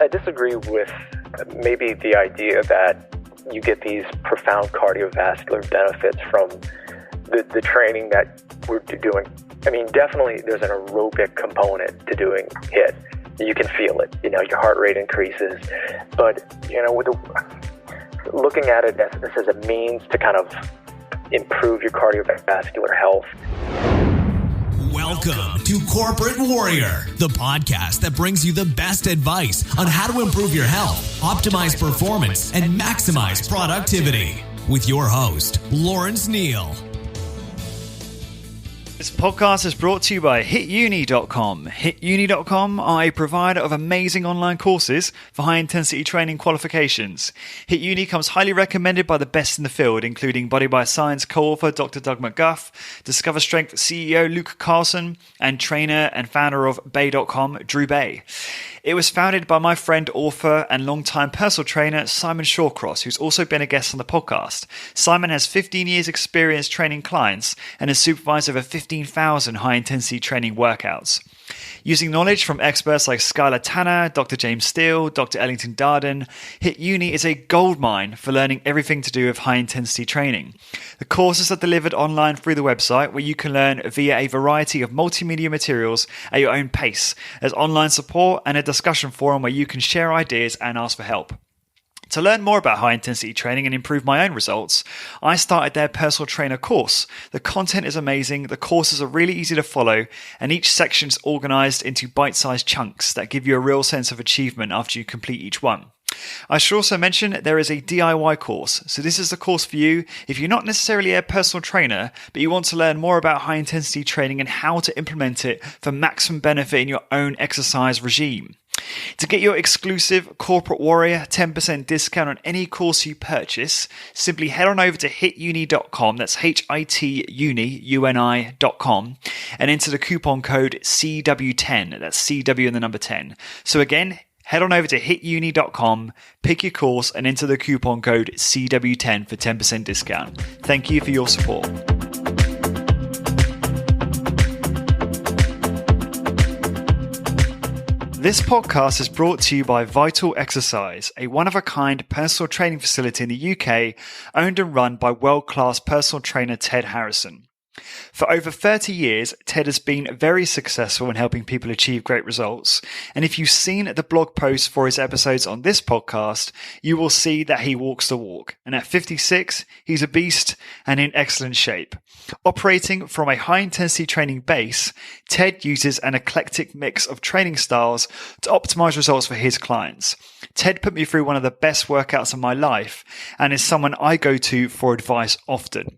I disagree with maybe the idea that you get these profound cardiovascular benefits from the training that we're doing. I mean, definitely there's an aerobic component to doing HIIT. You can feel it, your heart rate increases. But, with looking at it as a means to kind of improve your cardiovascular health. Welcome to Corporate Warrior, the podcast that brings you the best advice on how to improve your health, optimize performance, and maximize productivity. With your host, Lawrence Neal. This podcast is brought to you by HitUni.com. HitUni.com are a provider of amazing online courses for high-intensity training qualifications. HitUni comes highly recommended by the best in the field, including Body by Science co-author Dr. Doug McGuff, Discover Strength CEO Luke Carlson, and trainer and founder of Bay.com, Drew Bay. It was founded by my friend, author, and longtime personal trainer, Simon Shawcross, who's also been a guest on the podcast. Simon has 15 years experience training clients and has supervised over 15,000 high-intensity training workouts. Using knowledge from experts like Skylar Tanner, Dr. James Steele, Dr. Ellington Darden, HitUni is a goldmine for learning everything to do with high-intensity training. The courses are delivered online through the website, where you can learn via a variety of multimedia materials at your own pace. There's online support and a discussion forum where you can share ideas and ask for help. To learn more about high-intensity training and improve my own results, I started their personal trainer course. The content is amazing, the courses are really easy to follow, and each section is organized into bite-sized chunks that give you a real sense of achievement after you complete each one. I should also mention there is a DIY course. So this is the course for you if you're not necessarily a personal trainer, but you want to learn more about high-intensity training and how to implement it for maximum benefit in your own exercise regime. To get your exclusive Corporate Warrior 10% discount on any course you purchase, simply head on over to hituni.com, that's HITUNI.com, and enter the coupon code CW10, that's CW and the number 10. So again, head on over to hituni.com, pick your course, and enter the coupon code CW10 for 10% discount. Thank you for your support. This podcast is brought to you by Vital Exercise, a one-of-a-kind personal training facility in the UK, owned and run by world-class personal trainer Ted Harrison. For over 30 years, Ted has been very successful in helping people achieve great results. And if you've seen the blog posts for his episodes on this podcast, you will see that he walks the walk. And at 56, he's a beast and in excellent shape. Operating from a high-intensity training base, Ted uses an eclectic mix of training styles to optimize results for his clients. Ted put me through one of the best workouts of my life and is someone I go to for advice often.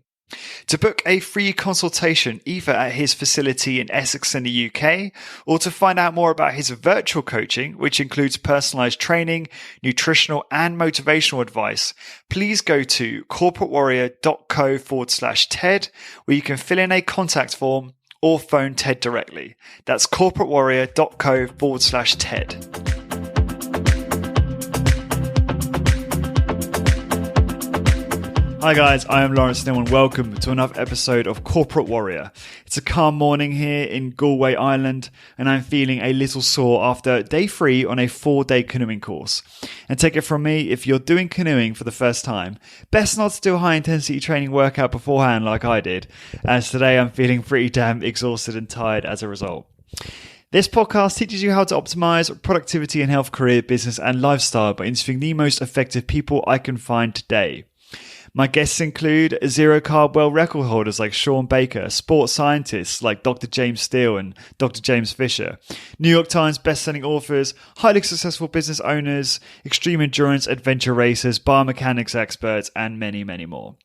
To book a free consultation either at his facility in Essex in the UK, or to find out more about his virtual coaching, which includes personalized training, nutritional and motivational advice, please go to corporatewarrior.co/TED, where you can fill in a contact form or phone Ted directly. That's corporatewarrior.co/TED. Hi guys, I am Lawrence Neal and welcome to another episode of Corporate Warrior. It's a calm morning here in Galway, Ireland, and I'm feeling a little sore after day 3 on a 4-day canoeing course. And take it from me, if you're doing canoeing for the first time, best not to do a high-intensity training workout beforehand like I did, as today I'm feeling pretty damn exhausted and tired as a result. This podcast teaches you how to optimize productivity in health, career, business, and lifestyle by interviewing the most effective people I can find today. My guests include zero-carb world record holders like Sean Baker, sports scientists like Dr. James Steele and Dr. James Fisher, New York Times best-selling authors, highly successful business owners, extreme endurance adventure racers, biomechanics experts, and many, many more.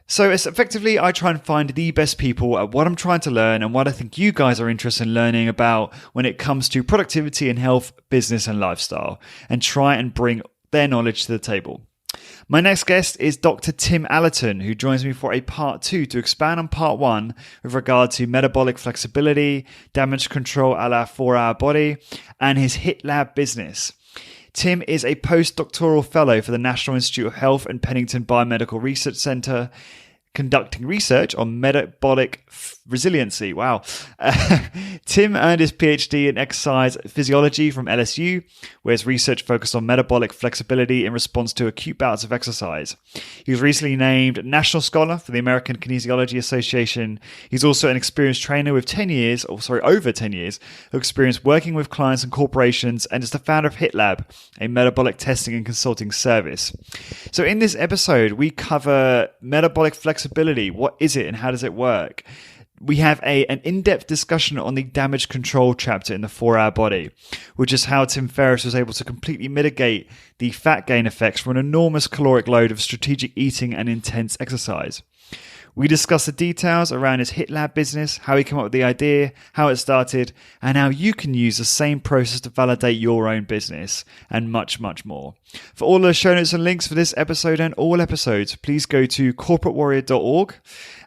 So it's effectively, I try and find the best people at what I'm trying to learn and what I think you guys are interested in learning about when it comes to productivity in health, business, and lifestyle, and try and bring their knowledge to the table. My next guest is Dr. Tim Allerton, who joins me for a part 2 to expand on part 1 with regard to metabolic flexibility, damage control a la 4-Hour Body, and his HIIT Lab business. Tim is a postdoctoral fellow for the National Institute of Health and Pennington Biomedical Research Center, conducting research on metabolic resiliency. Wow. Tim earned his PhD in exercise physiology from LSU, where his research focused on metabolic flexibility in response to acute bouts of exercise. He was recently named National Scholar for the American Kinesiology Association. He's also an experienced trainer with over 10 years of experience working with clients and corporations, and is the founder of HitLab, a metabolic testing and consulting service. So in this episode, we cover metabolic flexibility. What is it and how does it work? We have an in-depth discussion on the damage control chapter in the 4-Hour Body, which is how Tim Ferriss was able to completely mitigate the fat gain effects from an enormous caloric load of strategic eating and intense exercise. We discuss the details around his HitLab business, how he came up with the idea, how it started, and how you can use the same process to validate your own business, and much, much more. For all the show notes and links for this episode and all episodes, please go to corporatewarrior.org.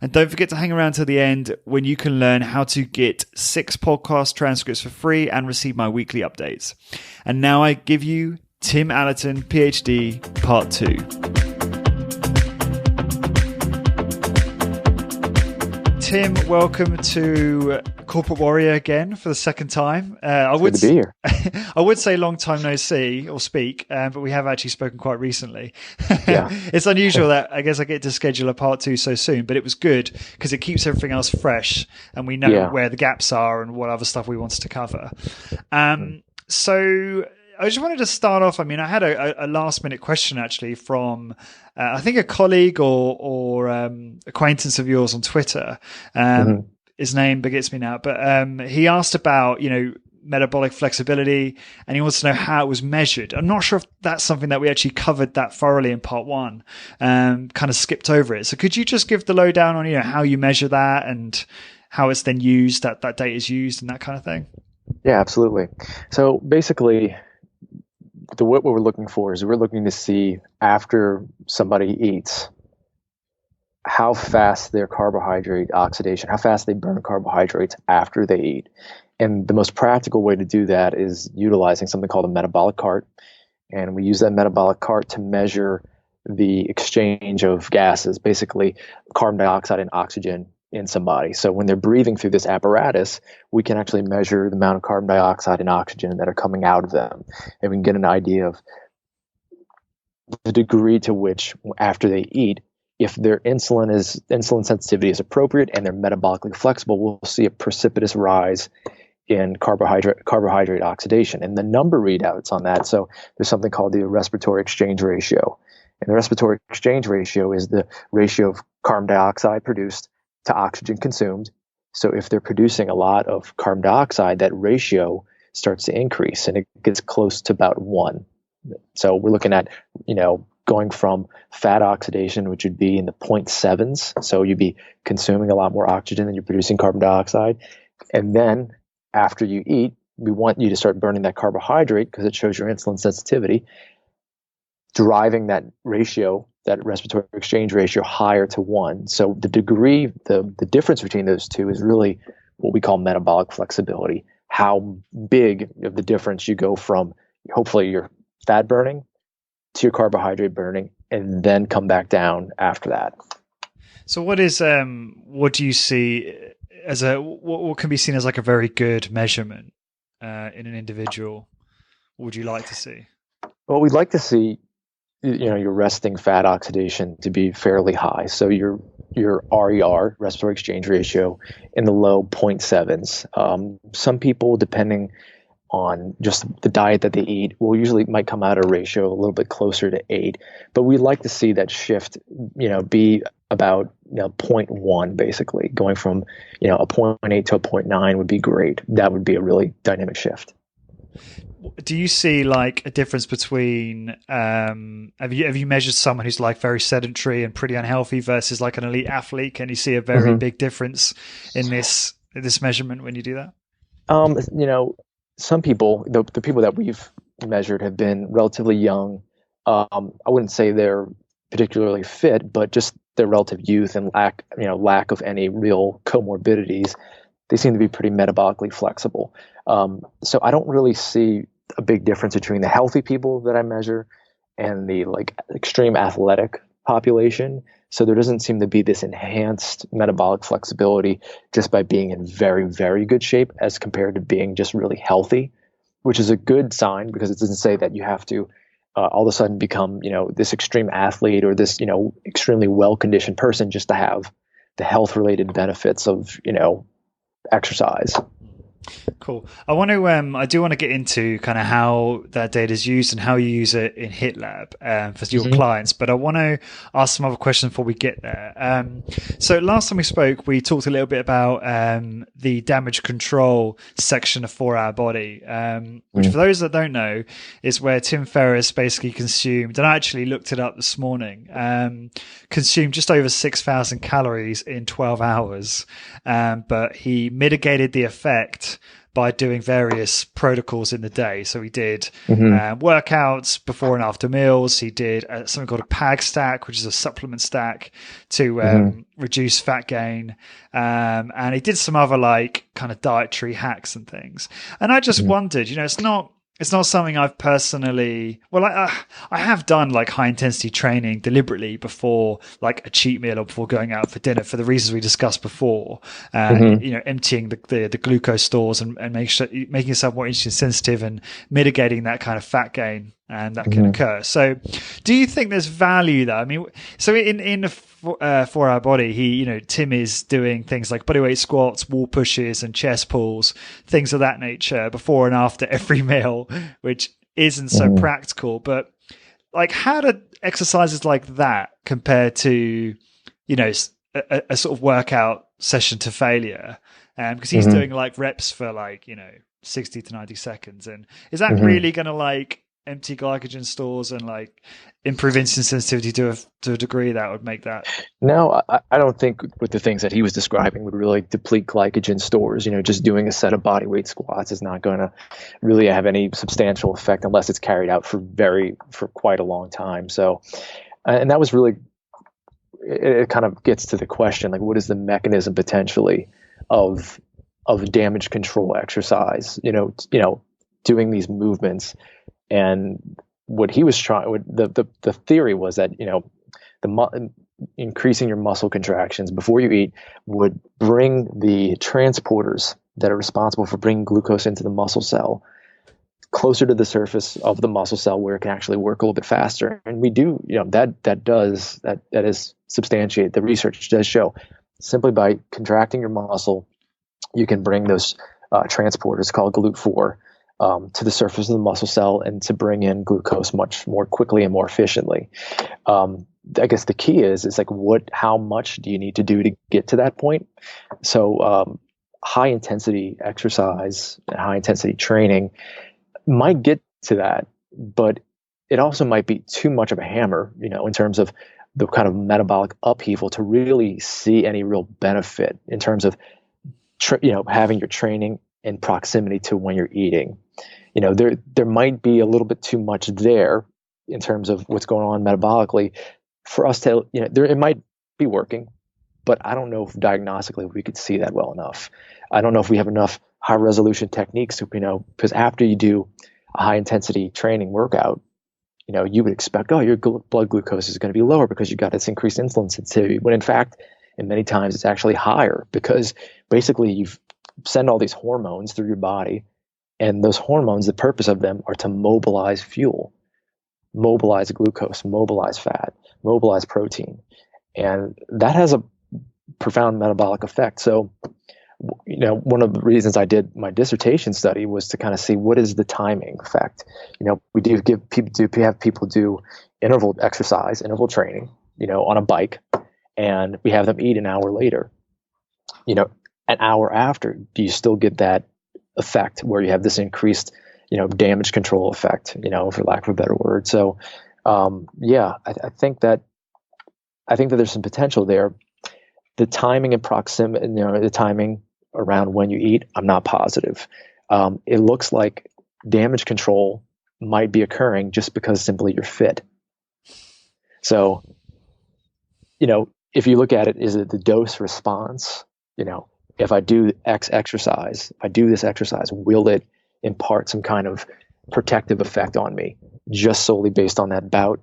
And don't forget to hang around till the end when you can learn how to get 6 podcast transcripts for free and receive my weekly updates. And now I give you Tim Allerton, PhD, Part 2. Tim, welcome to Corporate Warrior again for the second time. Good to be here. I would say long time no see or speak, but we have actually spoken quite recently. Yeah. It's unusual that I guess I get to schedule a part 2 so soon, but it was good because it keeps everything else fresh and we know where the gaps are and what other stuff we wanted to cover. So I just wanted to start off. I mean, I had a last minute question actually from I think a colleague or acquaintance of yours on Twitter. His name begets me now, but he asked about, metabolic flexibility, and he wants to know how it was measured. I'm not sure if that's something that we actually covered that thoroughly in part 1, kind of skipped over it. So could you just give the lowdown on, how you measure that and how it's then used, that data is used and that kind of thing? Yeah, absolutely. So basically, what we're looking for is we're looking to see after somebody eats how fast their carbohydrate oxidation, how fast they burn carbohydrates after they eat. And the most practical way to do that is utilizing something called a metabolic cart. And we use that metabolic cart to measure the exchange of gases, basically carbon dioxide and oxygen in somebody. So when they're breathing through this apparatus, we can actually measure the amount of carbon dioxide and oxygen that are coming out of them. And we can get an idea of the degree to which after they eat, if their insulin sensitivity is appropriate and they're metabolically flexible, we'll see a precipitous rise in carbohydrate oxidation. And the number readouts on that, so there's something called the respiratory exchange ratio. And the respiratory exchange ratio is the ratio of carbon dioxide produced to oxygen consumed. So if they're producing a lot of carbon dioxide, that ratio starts to increase and it gets close to about 1. So we're looking at, going from fat oxidation, which would be in the 0.7s. So you'd be consuming a lot more oxygen than you're producing carbon dioxide. And then after you eat, we want you to start burning that carbohydrate because it shows your insulin sensitivity, driving that ratio, that respiratory exchange ratio, higher to 1. So the degree, the difference between those two is really what we call metabolic flexibility. How big of the difference you go from hopefully your fat burning to your carbohydrate burning, and then come back down after that. So what do you see as what can be seen as like a very good measurement in an individual? What would you like to see? Well, we'd like to see, your resting fat oxidation to be fairly high. So your RER, respiratory exchange ratio, in the low 0.7s. Some people, depending on just the diet that they eat, might come out a ratio a little bit closer to 8. But we'd like to see that shift, be about 0.1, basically. Going from, a 0.8 to a 0.9 would be great. That would be a really dynamic shift. Do you see like a difference between have you measured someone who's like very sedentary and pretty unhealthy versus like an elite athlete? Can you see a very big difference in this measurement when you do that? Some people, the people that we've measured have been relatively young. I wouldn't say they're particularly fit, but just their relative youth and lack of any real comorbidities. They seem to be pretty metabolically flexible. So I don't really see a big difference between the healthy people that I measure and the extreme athletic population. So there doesn't seem to be this enhanced metabolic flexibility just by being in very, very good shape as compared to being just really healthy, which is a good sign because it doesn't say that you have to all of a sudden become, this extreme athlete or this, extremely well-conditioned person just to have the health-related benefits of, exercise. Cool. I do want to get into kind of how that data is used and how you use it in HitLab for your clients, but I want to ask some other questions before we get there. So last time we spoke, we talked a little bit about the damage control section of 4 Hour Body, which for those that don't know is where Tim Ferriss basically consumed, and I actually looked it up this morning, consumed just over 6,000 calories in 12 hours, but he mitigated the effect by doing various protocols in the day. So he did workouts before and after meals. He did something called a PAG stack, which is a supplement stack to reduce fat gain. And he did some other kind of dietary hacks and things. And I just wondered, it's not something I've personally, I have done high intensity training deliberately before a cheat meal or before going out for dinner for the reasons we discussed before, emptying the glucose stores and making yourself more insulin sensitive and mitigating that kind of fat gain. And that can occur. So do you think there's value there? I mean, so in the 4 Hour Body, Tim is doing things like bodyweight squats, wall pushes and chest pulls, things of that nature before and after every meal, which isn't so practical. But how do exercises like that compare to, a sort of workout session to failure? Because he's doing reps for 60 to 90 seconds. And is that really going to empty glycogen stores and improve insulin sensitivity to a degree that would make that? No, I don't think with the things that he was describing would really deplete glycogen stores. Just doing a set of body weight squats is not going to really have any substantial effect unless it's carried out for quite a long time. So, and that was really, it kind of gets to the question, what is the mechanism potentially of damage control exercise, doing these movements. And what he was trying, the theory was that, increasing your muscle contractions before you eat would bring the transporters that are responsible for bringing glucose into the muscle cell closer to the surface of the muscle cell where it can actually work a little bit faster. And we do, that is substantiated. The research does show simply by contracting your muscle, you can bring those transporters called GLUT4 to the surface of the muscle cell and to bring in glucose much more quickly and more efficiently. I guess the key is how much do you need to do to get to that point? So high intensity exercise and high intensity training might get to that, but it also might be too much of a hammer, in terms of the kind of metabolic upheaval to really see any real benefit in terms of, having your training in proximity to when you're eating. There might be a little bit too much there in terms of what's going on metabolically for us to, it might be working, but I don't know if diagnostically we could see that well enough. I don't know if we have enough high resolution techniques to, because after you do a high intensity training workout, you would expect, your blood glucose is going to be lower because you got this increased insulin sensitivity. When in fact, and many times it's actually higher because basically you've send all these hormones through your body. And those hormones, the purpose of them are to mobilize fuel, mobilize glucose, mobilize fat, mobilize protein. And that has a profound metabolic effect. So, one of the reasons I did my dissertation study was to kind of see what is the timing effect. We do have people do interval exercise, interval training, on a bike, and we have them eat an hour later. An hour after, do you still get that effect where you have this increased, damage control effect, for lack of a better word. So, I think that there's some potential there. The timing and proximity, the timing around when you eat, I'm not positive. It looks like damage control might be occurring just because simply you're fit. So, if you look at it, is it the dose response? If I do X exercise, if I do this exercise, will it impart some kind of protective effect on me just solely based on that bout?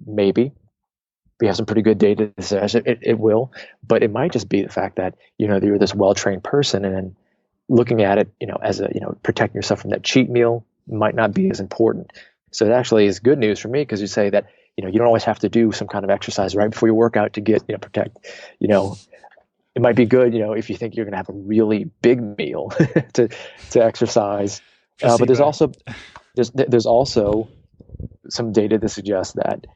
Maybe. we have some pretty good data that says it will, but it might just be the fact that, you're this well-trained person, and then looking at it, as protecting yourself from that cheat meal might not be as important. So it actually is good news for me, because you say that, you don't always have to do some kind of exercise right before your workout to get, protect, it might be good, if you think you're going to have a really big meal to exercise. But there's also some data that suggests that,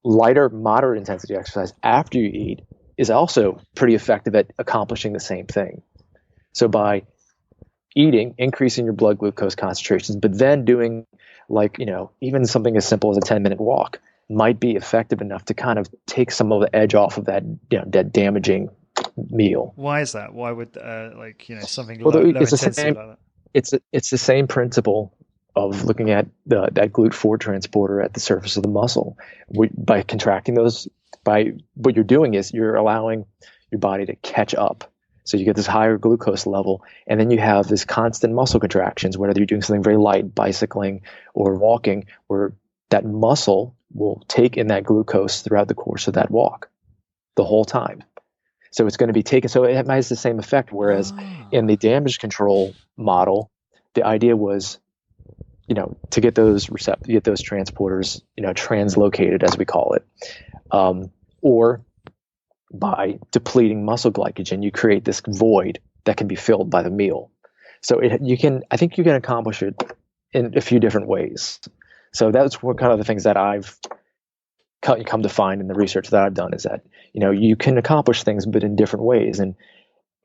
lighter, moderate intensity exercise after you eat is also pretty effective at accomplishing the same thing. So by eating, increasing your blood glucose concentrations, but then doing even something as simple as a 10-minute walk might be effective enough to kind of take some of the edge off of that, that damaging meal. Why is that? Why would something low intensity like that? It's the same principle of looking at that GLUT4 transporter at the surface of the muscle. By contracting those, what you're doing is you're allowing your body to catch up. So you get this higher glucose level, and then you have this constant muscle contractions, whether you're doing something very light, bicycling or walking, where that muscle will take in that glucose throughout the course of that walk the whole time. So it's going to be taken. So it has the same effect. Whereas in the damage control model, the idea was, to get those transporters, translocated, as we call it, or by depleting muscle glycogen, you create this void that can be filled by the meal. So I think you can accomplish it in a few different ways. So that's one kind of the things that I've come to find in the research that I've done, is that, you can accomplish things, but in different ways. And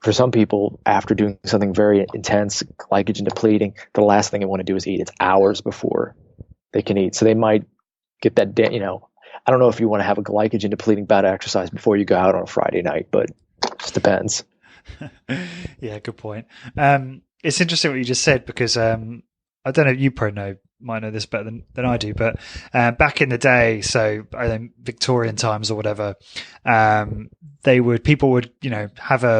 for some people, after doing something very intense, glycogen depleting, the last thing they want to do is eat. It's hours before they can eat. So they might get that, I don't know if you want to have a glycogen depleting bout of exercise before you go out on a Friday night, but it just depends. Yeah, good point. It's interesting what you just said, because I don't know, you probably might know this better than I do, but back in the day, so I think Victorian times or whatever, people would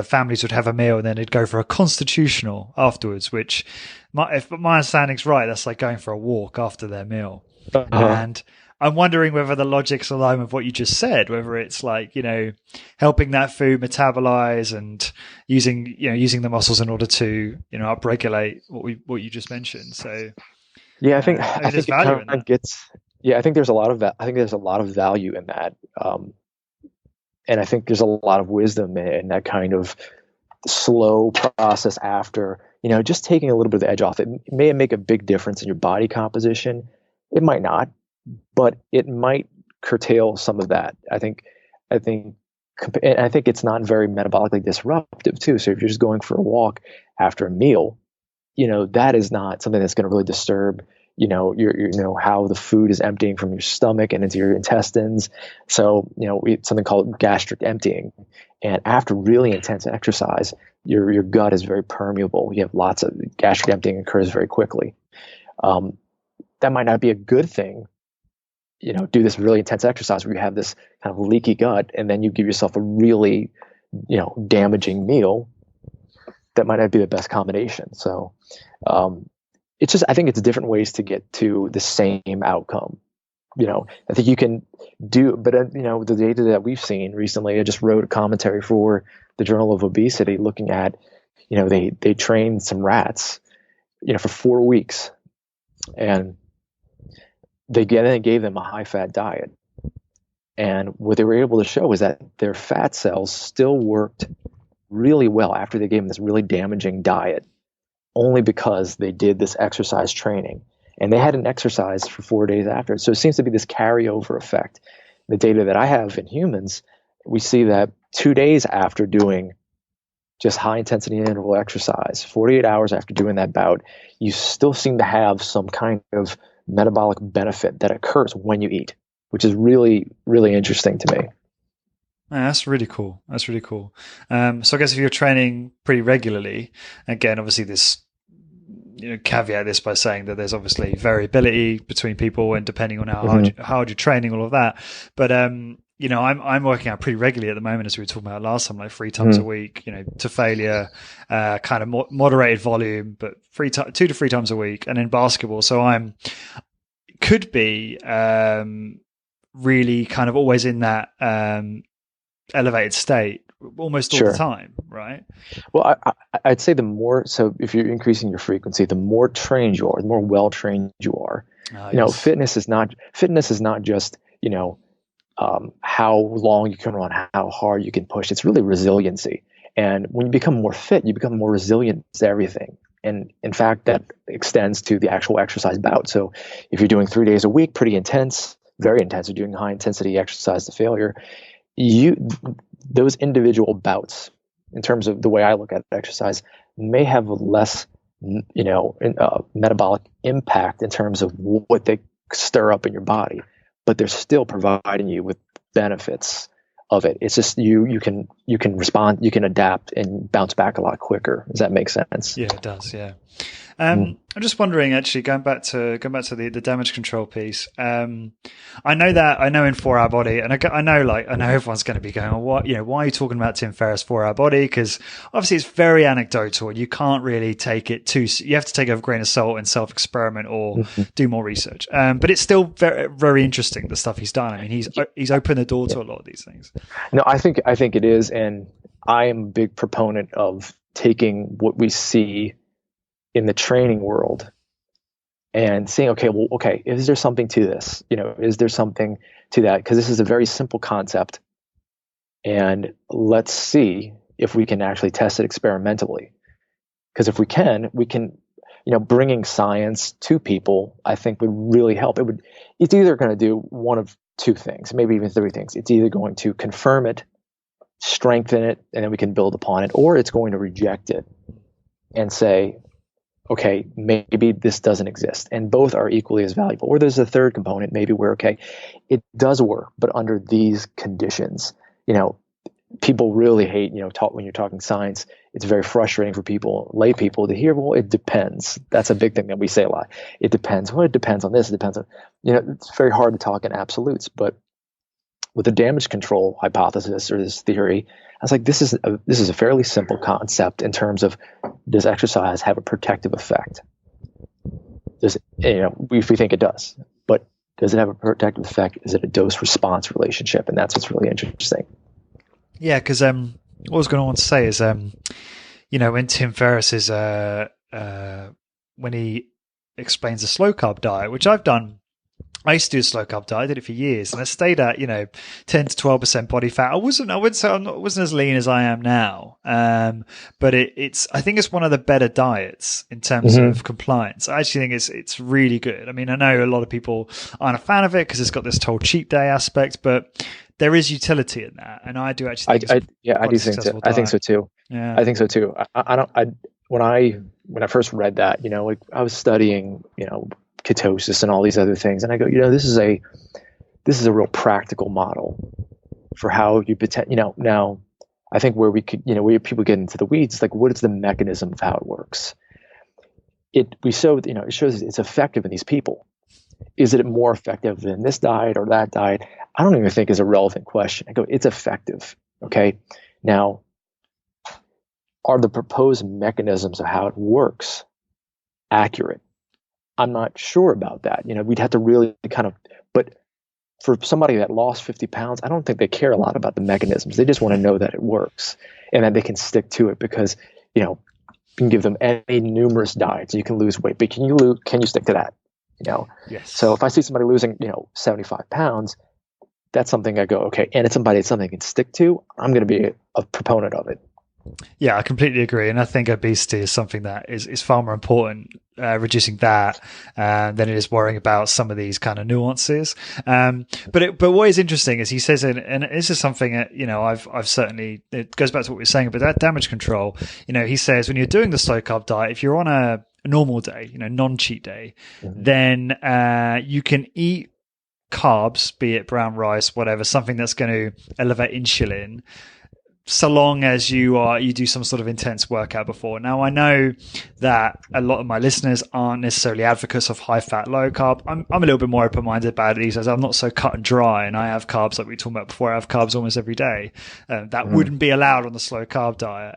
families would have a meal, and then they'd go for a constitutional afterwards, which if my understanding's right, that's like going for a walk after their meal. And I'm wondering whether the logic's aligned with what you just said, whether it's like, helping that food metabolize and using the muscles in order to, upregulate what you just mentioned. So yeah, I think there's a lot of value in that. And I think there's a lot of wisdom in that kind of slow process after, just taking a little bit of the edge off. It may make a big difference in your body composition. It might not, but it might curtail some of that. I think it's not very metabolically disruptive too. So if you're just going for a walk after a meal, that is not something that's going to really disturb, how the food is emptying from your stomach and into your intestines. So, we have something called gastric emptying. And after really intense exercise, your gut is very permeable. You have lots of gastric emptying occurs very quickly. That might not be a good thing. Do this really intense exercise where you have this kind of leaky gut, and then you give yourself a really, damaging meal. That might not be the best combination. So, I think it's different ways to get to the same outcome. I think you can do, but the data that we've seen recently, I just wrote a commentary for the Journal of Obesity looking at, they trained some rats, for 4 weeks, and they gave them a high-fat diet. And what they were able to show is that their fat cells still worked really well after they gave them this really damaging diet, only because they did this exercise training. And they hadn't exercised for 4 days after. So it seems to be this carryover effect. The data that I have in humans, we see that 2 days after doing just high-intensity interval exercise, 48 hours after doing that bout, you still seem to have some kind of metabolic benefit that occurs when you eat, which is really, really interesting to me. Yeah, that's really cool. So I guess if you're training pretty regularly, again, obviously this, caveat this by saying that there's obviously variability between people and depending on how hard you're training, all of that. But, I'm working out pretty regularly at the moment, as we were talking about last time, like 3 times a week, to failure, kind of moderated volume, but 2 to 3 times a week. And in basketball, so could be, really kind of always in that elevated state almost all the time, right? Well, I'd say so if you're increasing your frequency, the more trained you are, the more well trained you are. Fitness is not just how long you can run, how hard you can push. It's really resiliency. And when you become more fit, you become more resilient to everything. And in fact, that extends to the actual exercise bout. So if you're doing 3 days a week, pretty intense, very intense, you're doing high intensity exercise to failure, those individual bouts, in terms of the way I look at exercise, may have less, metabolic impact in terms of what they stir up in your body, but they're still providing you with benefits of it. It's just you can respond, you can adapt and bounce back a lot quicker. Does that make sense? Yeah, it does. Yeah. I'm just wondering, actually, going back to the damage control piece. I know in 4 Hour Body, and I know everyone's going to be going, well, why are you talking about Tim Ferriss 4 Hour Body? Because obviously it's very anecdotal, and you can't really take it you have to take it with a grain of salt and self-experiment or do more research. But it's still very, very interesting, the stuff he's done. I mean, he's opened the door to a lot of these things. No, I think it is, and I am a big proponent of taking what we see in the training world and saying, okay, is there something to this? Is there something to that? Because this is a very simple concept, and let's see if we can actually test it experimentally. Because if we can, bringing science to people, I think would really help. It's either going to do one of two things, maybe even three things. It's either going to confirm it, strengthen it, and then we can build upon it, or it's going to reject it and say, okay, maybe this doesn't exist. And both are equally as valuable. Or there's a third component, maybe where, okay, it does work, but under these conditions. People really hate, when you're talking science, it's very frustrating for lay people to hear, well, it depends. That's a big thing that we say a lot. It depends. Well, it depends on this. It depends on, it's very hard to talk in absolutes. But with the damage control hypothesis or this theory, I was like, this is a fairly simple concept in terms of, does exercise have a protective effect? We think it does, but does it have a protective effect? Is it a dose response relationship? And that's what's really interesting. Yeah, because what I was going to want to say is, when Tim Ferriss is when he explains the slow carb diet, which I've done. I used to do a slow carb diet. I did it for years, and I stayed at 10 to 12% body fat. I wasn't as lean as I am now, but I think it's one of the better diets in terms of compliance. I actually think it's really good. I mean, I know a lot of people aren't a fan of it because it's got this whole cheat day aspect, but there is utility in that, and I do actually think I do think so. I think so too. Yeah, I think so too. When I first read that, I was studying, ketosis and all these other things, and I go, this is a real practical model for how you now I think where we could, where people get into the weeds, like, what is the mechanism of how it works? It shows it's effective in these people. Is it more effective than this diet or that diet? I don't even think is a relevant question. I go, it's effective. Okay. Now, are the proposed mechanisms of how it works accurate? I'm not sure about that. We'd have to really but for somebody that lost 50 pounds, I don't think they care a lot about the mechanisms. They just want to know that it works and that they can stick to it because, you can give them any numerous diets. You can lose weight, but can you stick to that? Yes. So if I see somebody losing, 75 pounds, that's something I go, okay. And it's something I can stick to. I'm going to be a proponent of it. Yeah, I completely agree. And I think obesity is something that is far more important, reducing that, than it is worrying about some of these kind of nuances. But what is interesting is he says, and this is something that, I've certainly, it goes back to what we were saying about that damage control. He says when you're doing the slow carb diet, if you're on a normal day, non-cheat day, then you can eat carbs, be it brown rice, whatever, something that's going to elevate insulin, so long as you do some sort of intense workout before. Now, I know that a lot of my listeners aren't necessarily advocates of high fat, low carb. I'm a little bit more open minded about it these days. I'm not so cut and dry, and I have carbs like we talked about before. I have carbs almost every day. That wouldn't be allowed on the slow carb diet.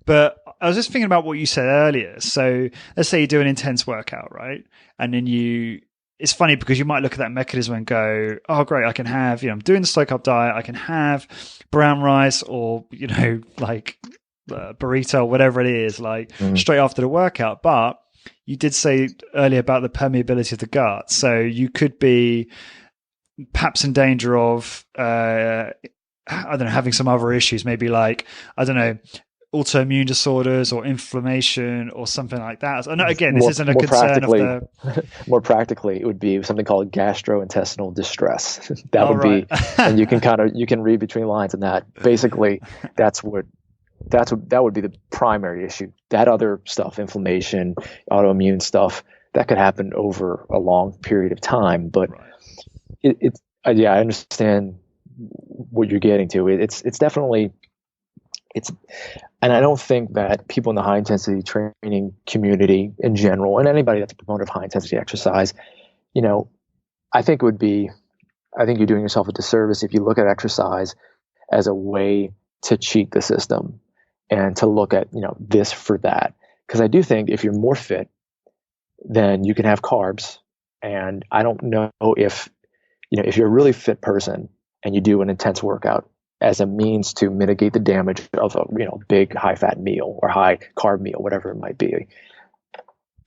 But I was just thinking about what you said earlier. So let's say you do an intense workout, right? And then you it's funny because you might look at that mechanism and go, oh, great, I can have, I'm doing the slow carb diet. I can have brown rice or, like burrito, whatever it is, like straight after the workout. But you did say earlier about the permeability of the gut. So you could be perhaps in danger of, I don't know, having some other issues, maybe like, I don't know, autoimmune disorders or inflammation or something like that. And again, this isn't a concern of the... More practically, it would be something called gastrointestinal distress. That would be, and you can read between lines on that. Basically, that would be the primary issue. That other stuff, inflammation, autoimmune stuff, that could happen over a long period of time. But I understand what you're getting to. It's definitely, and I don't think that people in the high intensity training community in general, and anybody that's a proponent of high intensity exercise, I think you're doing yourself a disservice if you look at exercise as a way to cheat the system and to look at, this for that. Because I do think if you're more fit, then you can have carbs. And I don't know if you're a really fit person and you do an intense workout as a means to mitigate the damage of a big high fat meal or high carb meal, whatever it might be,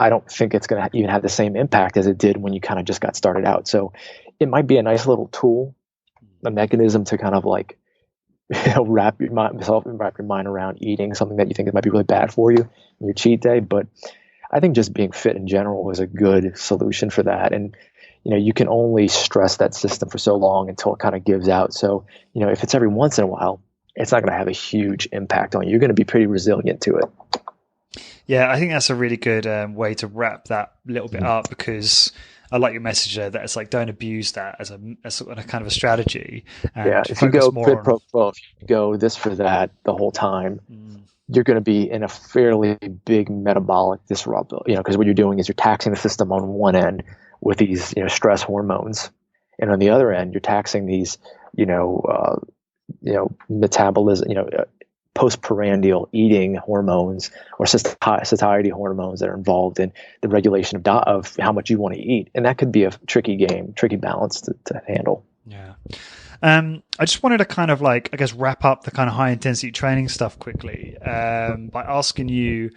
I don't think it's going to even have the same impact as it did when you kind of just got started out. So it might be a nice little tool, a mechanism to kind of like wrap your mind around eating something that you think might be really bad for you on your cheat day. But I think just being fit in general is a good solution for that. And you can only stress that system for so long until it kind of gives out. So, if it's every once in a while, it's not going to have a huge impact on you. You're going to be pretty resilient to it. Yeah, I think that's a really good way to wrap that little bit up, because I like your message there that it's like, don't abuse that as a kind of a strategy. If you go quid pro quo, if you go this for that the whole time, you're going to be in a fairly big metabolic disruptor, because what you're doing is you're taxing the system on one end with these, stress hormones, and on the other end, you're taxing these, metabolism, postprandial eating hormones or satiety hormones that are involved in the regulation of how much you want to eat, and that could be a tricky balance to handle. Yeah. I just wanted to kind of like, I guess, wrap up the kind of high intensity training stuff quickly by asking you,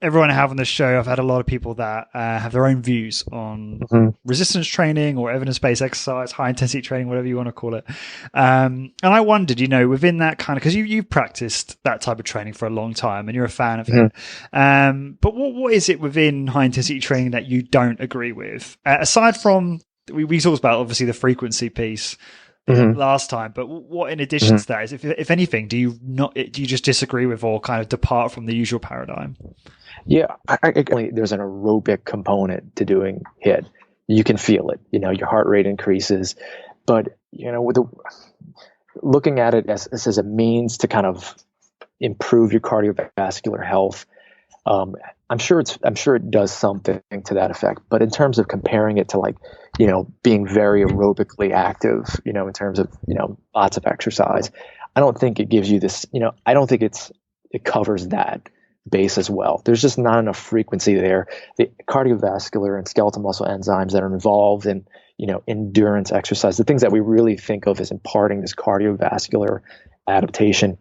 everyone I have on this show, I've had a lot of people that have their own views on resistance training or evidence-based exercise, high-intensity training, whatever you want to call it. And I wondered, within that kind of, because you've practiced that type of training for a long time and you're a fan of it. But what is it within high-intensity training that you don't agree with? Aside from, we talked about, obviously, the frequency piece last time, but what in addition to that is, if anything, do you just disagree with or kind of depart from the usual paradigm? Yeah, there's an aerobic component to doing HIIT. You can feel it. Your heart rate increases, but with looking at it as a means to kind of improve your cardiovascular health, I'm sure it does something to that effect. But in terms of comparing it to like being very aerobically active, in terms of lots of exercise, I don't think it gives you this. I don't think it covers that base as well. There's just not enough frequency there. The cardiovascular and skeletal muscle enzymes that are involved in, endurance exercise, the things that we really think of as imparting this cardiovascular adaptation,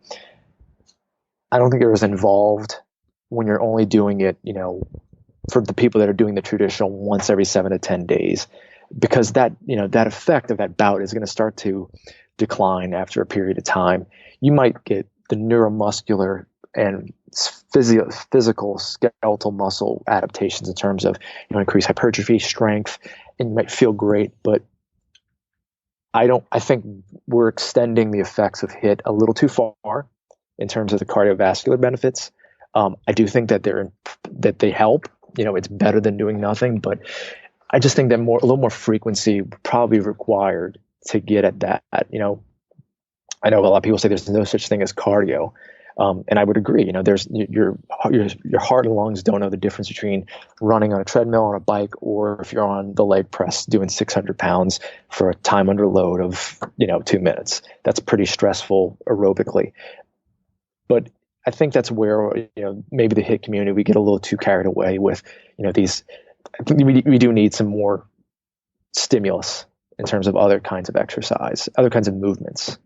I don't think they're as involved when you're only doing it, for the people that are doing the traditional once every 7 to 10 days, because that effect of that bout is going to start to decline after a period of time. You might get the neuromuscular and physical skeletal muscle adaptations in terms of increased hypertrophy, strength, and you might feel great. But I think we're extending the effects of HIIT a little too far in terms of the cardiovascular benefits. I do think that they help. It's better than doing nothing, but I just think that a little more frequency would probably be required to get at that. I know a lot of people say there's no such thing as cardio. And I would agree, there's your heart and lungs don't know the difference between running on a treadmill, on a bike, or if you're on the leg press doing 600 pounds for a time under load of, 2 minutes. That's pretty stressful aerobically. But I think that's where, maybe the HIIT community, we get a little too carried away with, these I think we do need some more stimulus in terms of other kinds of exercise, other kinds of movements.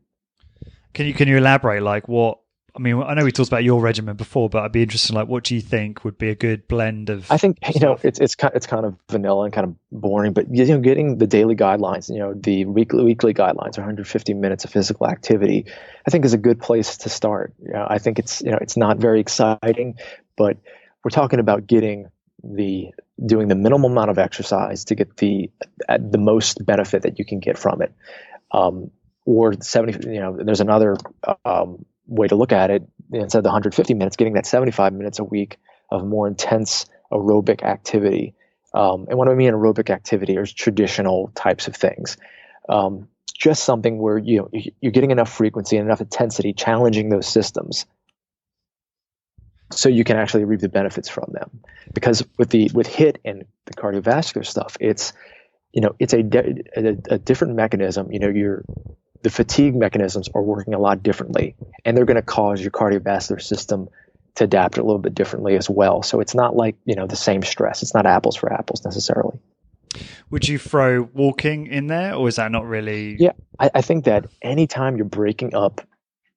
Can you elaborate, like what? I mean, I know we talked about your regimen before, but I'd be interested in, like, what do you think would be a good blend of? I think stuff? it's kind of vanilla and kind of boring, but getting the daily guidelines, the weekly guidelines, 150 minutes of physical activity, I think is a good place to start. I think it's not very exciting, but we're talking about doing the minimum amount of exercise to get the most benefit that you can get from it. Or 70, there's another way to look at it. Instead of the 150 minutes, getting that 75 minutes a week of more intense aerobic activity. And what I mean aerobic activity is traditional types of things. Just something where you're getting enough frequency and enough intensity, challenging those systems, so you can actually reap the benefits from them. Because with HIIT and the cardiovascular stuff, it's a different mechanism. The fatigue mechanisms are working a lot differently, and they're going to cause your cardiovascular system to adapt a little bit differently as well. So it's not like, the same stress. It's not apples for apples necessarily. Would you throw walking in there, or is that not really? Yeah, I think that anytime you're breaking up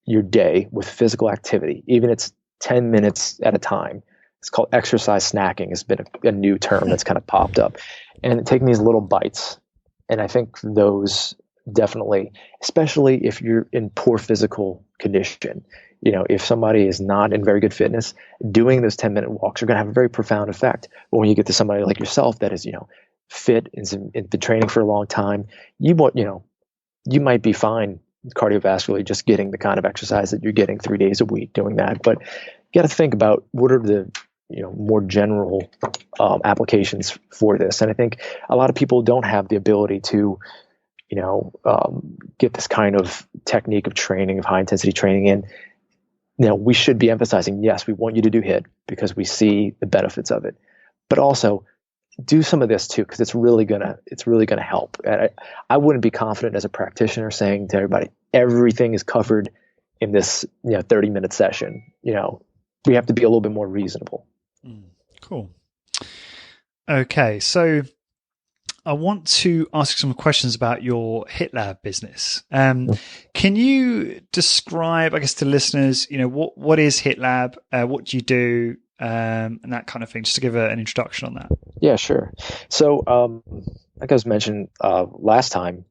your day with physical activity, even it's 10 minutes at a time, it's called exercise snacking. Has been a new term that's kind of popped up, and taking these little bites. And I think those definitely, especially if you're in poor physical condition, if somebody is not in very good fitness, doing those 10-minute walks are going to have a very profound effect. But when you get to somebody like yourself that is, fit and been training for a long time, you might be fine cardiovascularly just getting the kind of exercise that you're getting 3 days a week doing that. But you got to think about what are the more general applications for this. And I think a lot of people don't have the ability to get this kind of technique of training, of high intensity training in. We should be emphasizing, yes, we want you to do HIIT because we see the benefits of it, but also do some of this too, because it's really gonna help. And I wouldn't be confident as a practitioner saying to everybody, everything is covered in this 30-minute session. We have to be a little bit more reasonable. Cool. Okay, so I want to ask some questions about your HIIT Lab business. Can you describe, I guess, to listeners, what is HIIT Lab? What do you do? And that kind of thing, just to give an introduction on that. Yeah, sure. So, like I was mentioned last time,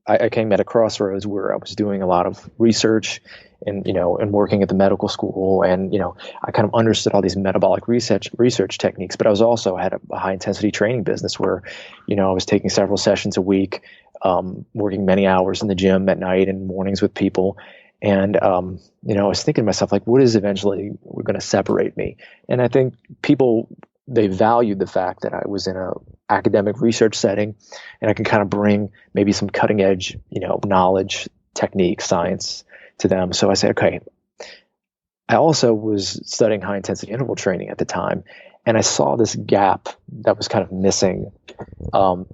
I came at a crossroads where I was doing a lot of research and working at the medical school, and I kind of understood all these metabolic research techniques, but I was also had a high intensity training business where I was taking several sessions a week, working many hours in the gym at night and mornings with people. And, I was thinking to myself, like, what is eventually going to separate me? And I think people, they valued the fact that I was in a academic research setting and I can kind of bring maybe some cutting edge, knowledge, technique, science to them. So I said, okay, I also was studying high intensity interval training at the time. And I saw this gap that was kind of missing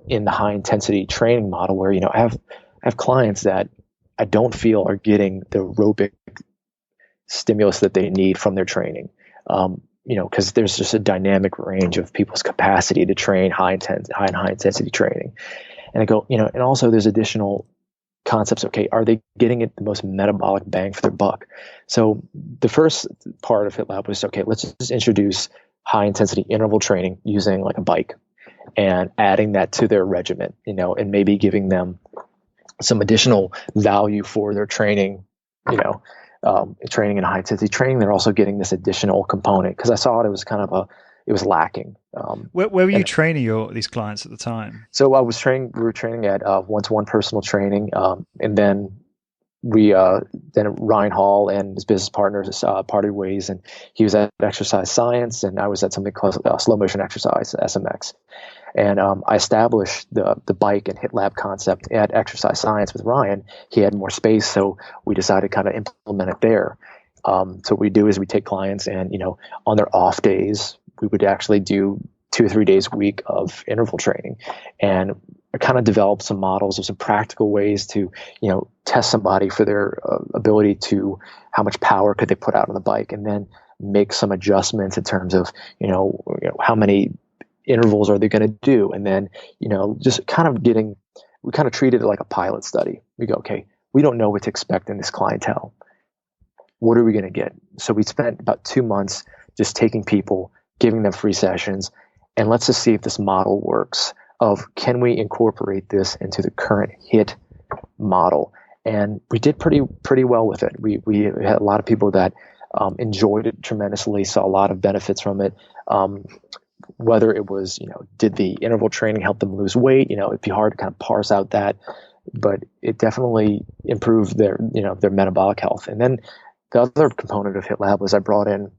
in the high intensity training model where, I have clients that I don't feel are getting the aerobic stimulus that they need from their training. Because there's just a dynamic range of people's capacity to train high intensity training. And I go, and also there's additional concepts. Okay, are they getting it the most metabolic bang for their buck? So the first part of HIIT Lab was, okay, let's just introduce high intensity interval training using like a bike and adding that to their regimen, and maybe giving them some additional value for their training, training in high intensity training. They're also getting this additional component because I saw it was kind of it was lacking. Where were you training these clients at the time? So we were training at one-to-one personal training. And then then Ryan Hall and his business partners parted ways, and he was at Exercise Science and I was at something called Slow Motion Exercise, SMX. And I established the bike and HIIT Lab concept at Exercise Science with Ryan. He had more space, so we decided to kind of implement it there. So what we do is we take clients and, on their off days, we would actually do 2 or 3 days a week of interval training. And I kind of developed some models of some practical ways to, test somebody for their ability to how much power could they put out on the bike, and then make some adjustments in terms of, how many intervals are they going to do? And then, just we kind of treated it like a pilot study. We go, okay, we don't know what to expect in this clientele. What are we going to get? So we spent about 2 months just taking people, giving them free sessions, and let's just see if this model works of can we incorporate this into the current HIT model. And we did pretty well with it. We had a lot of people that enjoyed it tremendously, saw a lot of benefits from it. Whether it was, did the interval training help them lose weight? It'd be hard to kind of parse out that, but it definitely improved their metabolic health. And then the other component of HIT Lab was I brought in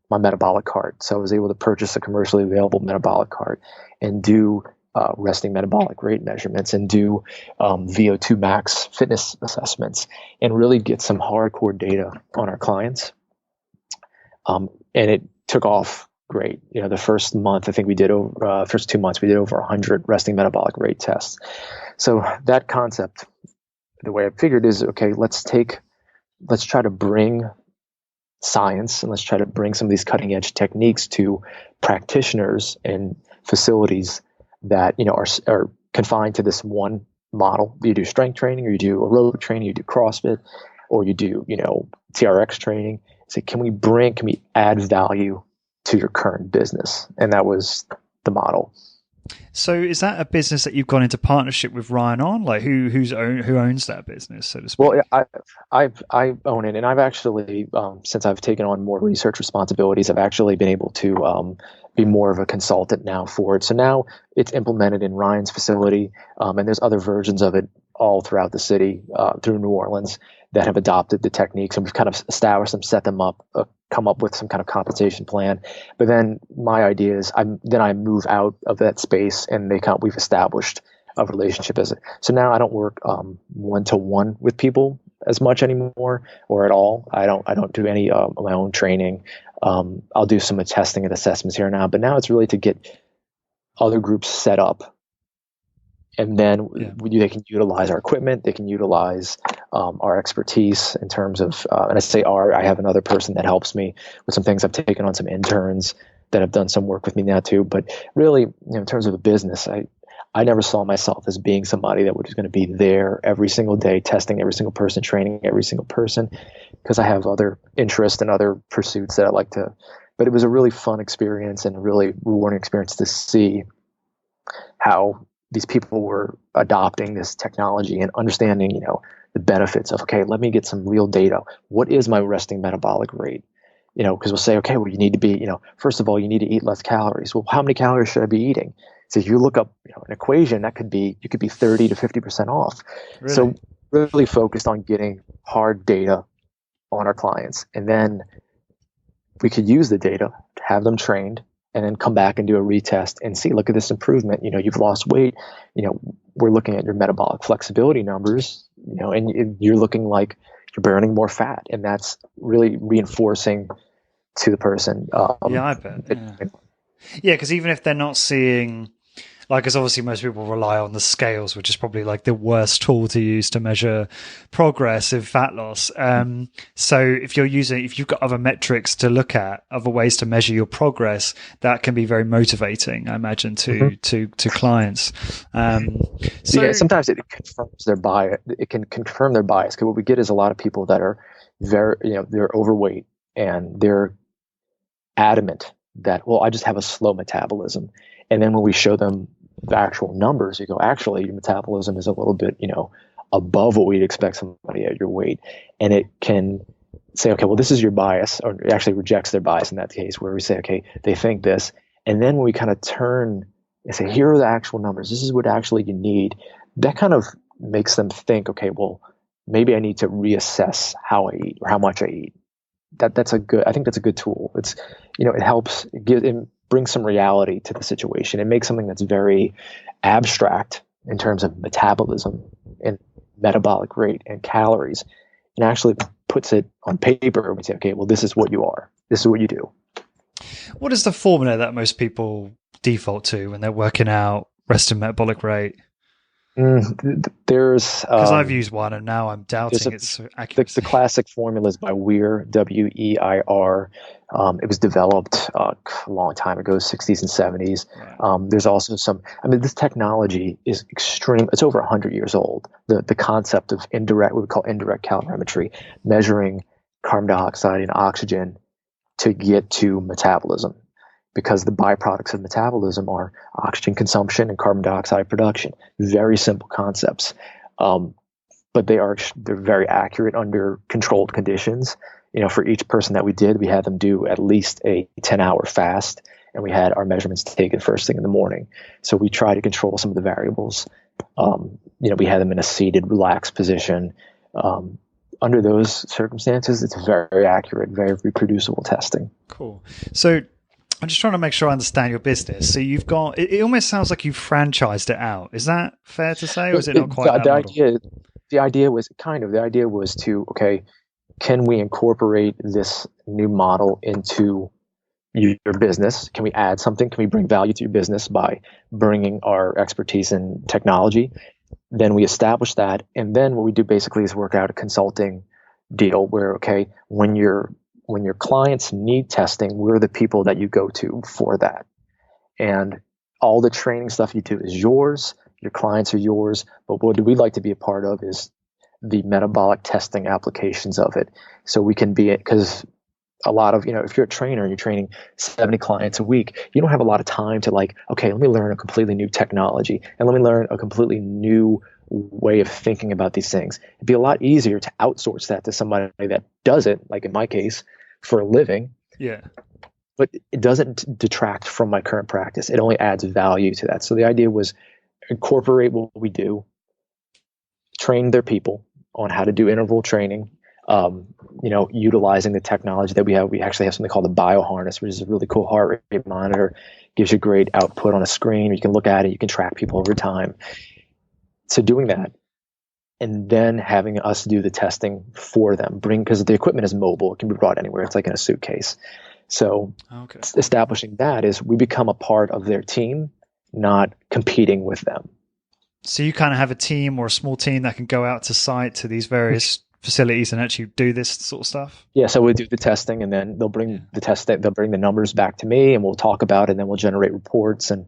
my metabolic cart. So I was able to purchase a commercially available metabolic cart and do resting metabolic rate measurements and do VO2 max fitness assessments and really get some hardcore data on our clients. And it took off great. The first month, I think we did first 2 months, we did over 100 resting metabolic rate tests. So that concept, the way I figured is, okay, let's try to bring science and let's try to bring some of these cutting edge techniques to practitioners and facilities that, are confined to this one model. You do strength training, or you do aerobic training, you do CrossFit, or you do, TRX training. So can we add value to your current business? And that was the model. So is that a business that you've gone into partnership with Ryan on? Like who owns that business, so to speak? Well, I own it, and I've actually, since I've taken on more research responsibilities, I've actually been able to be more of a consultant now for it. So now it's implemented in Ryan's facility, and there's other versions of it all throughout the city, through New Orleans, that have adopted the techniques, and we've kind of established them, set them up, come up with some kind of compensation plan. But then my idea is I move out of that space, and we've established a relationship as it. So now I don't work one-to-one with people as much anymore, or at all. I don't do any of my own training. I'll do some testing and assessments here and now, but now it's really to get other groups set up. And then they can utilize our equipment. They can utilize our expertise in terms of, and I say I have another person that helps me with some things. I've taken on some interns that have done some work with me now too. But really, in terms of a business, I never saw myself as being somebody that was going to be there every single day, testing every single person, training every single person, because I have other interests and other pursuits that I like to. But it was a really fun experience and a really rewarding experience to see how these people were adopting this technology and understanding, the benefits of, okay, let me get some real data. What is my resting metabolic rate? Because we'll say, okay, well, you need to be, first of all, you need to eat less calories. Well, how many calories should I be eating? So if you look up, an equation, you could be 30 to 50% off. Really? So really focused on getting hard data on our clients. And then we could use the data to have them trained, and then come back and do a retest and see, look at this improvement. You've lost weight. We're looking at your metabolic flexibility numbers, and you're looking like you're burning more fat. And that's really reinforcing to the person. Yeah, I bet. Yeah, because even if they're not seeing, because obviously most people rely on the scales, which is probably like the worst tool to use to measure progress in fat loss. So if you've got other metrics to look at, other ways to measure your progress, that can be very motivating, I imagine, to clients. Sometimes it confirms their bias. It can confirm their bias, because what we get is a lot of people that are very, they're overweight and they're adamant that, well, I just have a slow metabolism. And then when we show them the actual numbers, you go, actually, your metabolism is a little bit, above what we'd expect somebody at your weight. And it can say, okay, well, this is your bias, or it actually rejects their bias in that case, where we say, okay, they think this. And then when we kind of turn and say, here are the actual numbers, this is what actually you need, that kind of makes them think, okay, well, maybe I need to reassess how I eat or how much I eat. I think that's a good tool. It's, it helps bring some reality to the situation. It makes something that's very abstract in terms of metabolism and metabolic rate and calories, and actually puts it on paper. We say, okay, well, this is what you are. This is what you do. What is the formula that most people default to when they're working out resting metabolic rate? There's Because I've used one and now I'm doubting its accuracy. The classic formula is by Weir, Weir. It was developed a long time ago, 60s and 70s. Right. There's also this technology is extreme. It's over 100 years old. The concept of what we call indirect calorimetry, measuring carbon dioxide and oxygen to get to metabolism, because the byproducts of metabolism are oxygen consumption and carbon dioxide production. Very simple concepts, but they're very accurate under controlled conditions. For each person that we did, we had them do at least a 10-hour fast, and we had our measurements taken first thing in the morning. So we try to control some of the variables. We had them in a seated, relaxed position. Under those circumstances, it's very accurate, very reproducible testing. Cool. So I'm just trying to make sure I understand your business. So you've got, it almost sounds like you've franchised it out. Is that fair to say, or is it not quite that model? The idea was to, okay, can we incorporate this new model into your business? Can we add something? Can we bring value to your business by bringing our expertise in technology? Then we establish that. And then what we do basically is work out a consulting deal where, okay, when your clients need testing, we're the people that you go to for that. And all the training stuff you do is yours. Your clients are yours. But what we'd like to be a part of is the metabolic testing applications of it. So we can be it, because a lot of, if you're a trainer and you're training 70 clients a week, you don't have a lot of time to okay, let me learn a completely new technology and let me learn a completely new way of thinking about these things. It'd be a lot easier to outsource that to somebody that does it, like in my case, for a living. Yeah. But it doesn't detract from my current practice. It only adds value to that. So the idea was incorporate what we do, train their people on how to do interval training, utilizing the technology that we have. We actually have something called the bioharness, which is a really cool heart rate monitor. Gives you great output on a screen. You can look at it. You can track people over time. So doing that, and then having us do the testing for them, because the equipment is mobile. It can be brought anywhere. It's like in a suitcase. So establishing that is we become a part of their team, not competing with them. So you kind of have a team or a small team that can go out to site to these various facilities and actually do this sort of stuff? Yeah, so we do the testing, and then they'll bring the test. They'll bring the numbers back to me, and we'll talk about it, and then we'll generate reports and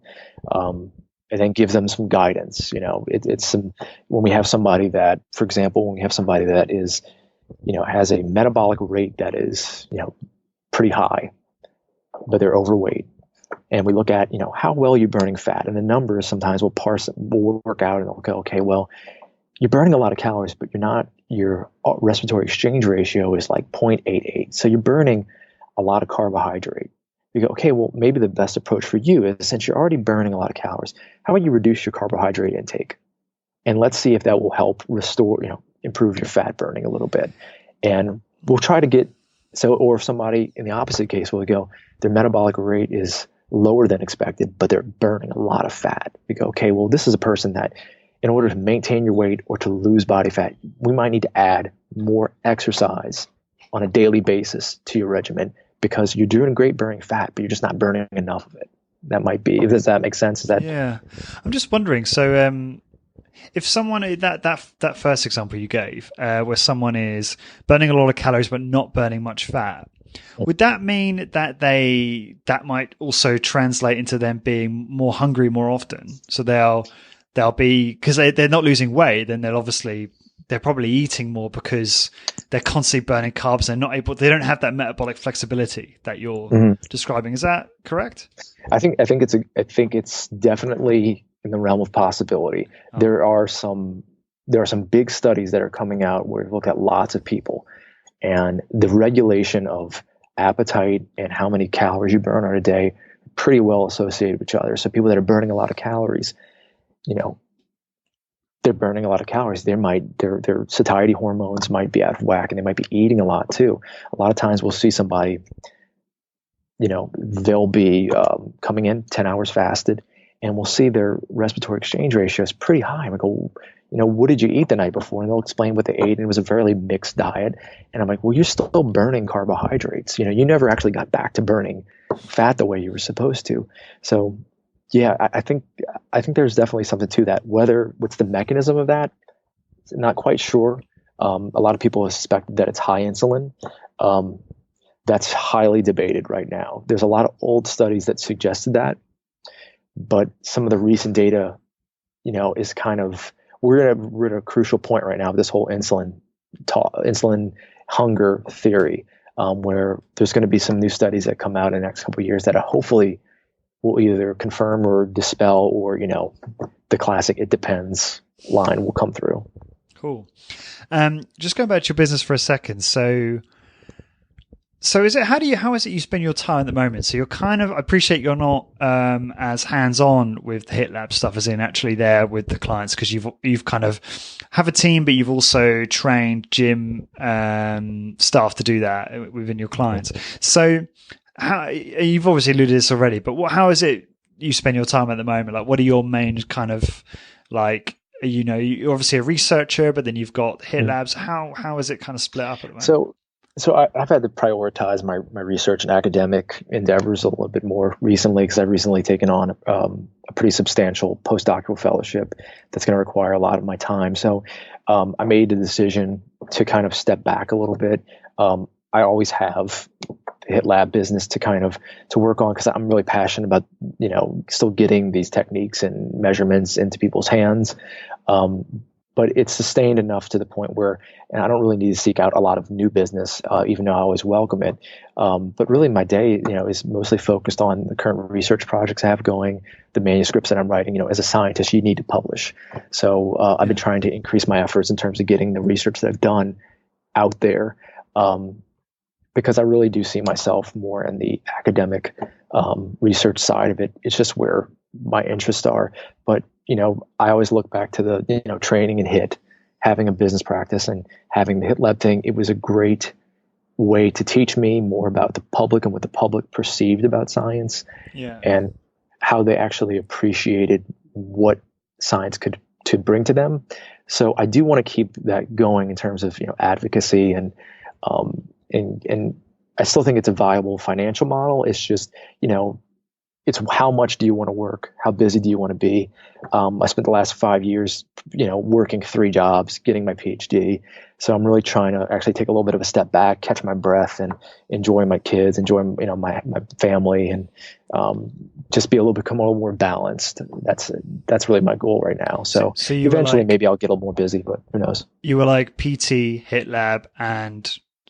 then give them some guidance. It's when we have somebody that, for example, is, has a metabolic rate that is, pretty high, but they're overweight. And we look at, how well you're burning fat, and the numbers sometimes we'll work out and we'll go, okay, well, you're burning a lot of calories, but your respiratory exchange ratio is like 0.88. So you're burning a lot of carbohydrate. You go, okay, well, maybe the best approach for you is, since you're already burning a lot of calories, how about you reduce your carbohydrate intake? And let's see if that will help restore, improve your fat burning a little bit. And we'll try to get, or if somebody in the opposite case will go, their metabolic rate is lower than expected, but they're burning a lot of fat. We go, okay, well, this is a person that, in order to maintain your weight or to lose body fat, we might need to add more exercise on a daily basis to your regimen, because you're doing great burning fat, but you're just not burning enough of it. That might be. Does that make sense? Yeah. I'm just wondering. So, if someone, that first example you gave, where someone is burning a lot of calories but not burning much fat, would that mean that that might also translate into them being more hungry more often? So they'll be, because they're not losing weight, then they're probably eating more because they're constantly burning carbs. They don't have that metabolic flexibility that you're describing. Is that correct? I think it's definitely in the realm of possibility. Oh. There are some big studies that are coming out where we look at lots of people, and the regulation of appetite and how many calories you burn on a day are pretty well associated with each other. So people that are burning a lot of calories, they're burning a lot of calories. Their satiety hormones might be out of whack, and they might be eating a lot too. A lot of times we'll see somebody, they'll be coming in 10 hours fasted, and we'll see their respiratory exchange ratio is pretty high. And we go, what did you eat the night before? And they'll explain what they ate, and it was a fairly mixed diet. And I'm like, well, you're still burning carbohydrates. You never actually got back to burning fat the way you were supposed to. So Yeah, I think there's definitely something to that. What's the mechanism of that? Not quite sure. A lot of people suspect that it's high insulin. Um, that's highly debated right now. There's a lot of old studies that suggested that, but some of the recent data, is kind of we're at a crucial point right now of this whole insulin hunger theory, where there's going to be some new studies that come out in the next couple of years that hopefully will either confirm or dispel, or the classic "it depends" line will come through. Cool. Just going back to your business for a second. So how is it you spend your time at the moment? So you're kind of, I appreciate you're not as hands-on with the HIT Lab stuff as in actually there with the clients, because you've kind of have a team, but you've also trained gym staff to do that within your clients. So you've obviously alluded to this already, but how is it you spend your time at the moment? Like, what are your main kind of like, you're obviously a researcher, but then you've got HIT Labs. How is it kind of split up at the moment? So I've had to prioritize my research and academic endeavors a little bit more recently, because I've recently taken on a pretty substantial postdoctoral fellowship that's going to require a lot of my time. So I made the decision to kind of step back a little bit. I always have the HIT Lab business to work on, because I'm really passionate about still getting these techniques and measurements into people's hands. But it's sustained enough to the point where, and I don't really need to seek out a lot of new business, even though I always welcome it. But really my day, is mostly focused on the current research projects I have going, the manuscripts that I'm writing. As a scientist, you need to publish. So I've been trying to increase my efforts in terms of getting the research that I've done out there, because I really do see myself more in the academic research side of it. It's just where my interests are. But I always look back to the training in HIT, having a business practice and having the HIT Lab thing. It was a great way to teach me more about the public and what the public perceived about science, and how they actually appreciated what science could to bring to them. So I do want to keep that going in terms of advocacy, and I still think it's a viable financial model. It's just it's how much do you want to work? How busy do you want to be? I spent the last 5 years, working 3 jobs, getting my PhD. So I'm really trying to actually take a little bit of a step back, catch my breath, and enjoy my kids, enjoy my family, and just become a little more balanced. That's really my goal right now. So eventually, maybe I'll get a little more busy, but who knows? You were like PT, HIT Lab, and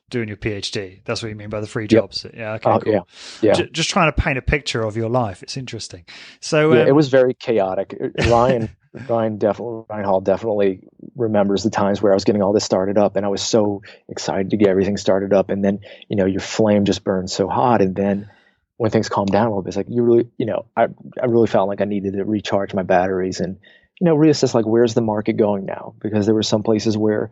doing your PhD. That's what you mean by the 3 jobs. Yep. Yeah. Okay. Cool. Yeah. Just trying to paint a picture of your life. It's interesting. So it was very chaotic. Ryan Hall definitely remembers the times where I was getting all this started up, and I was so excited to get everything started up, and then your flame just burns so hot, and then when things calm down a little bit, it's like you really I really felt like I needed to recharge my batteries and reassess, like, where's the market going now, because there were some places where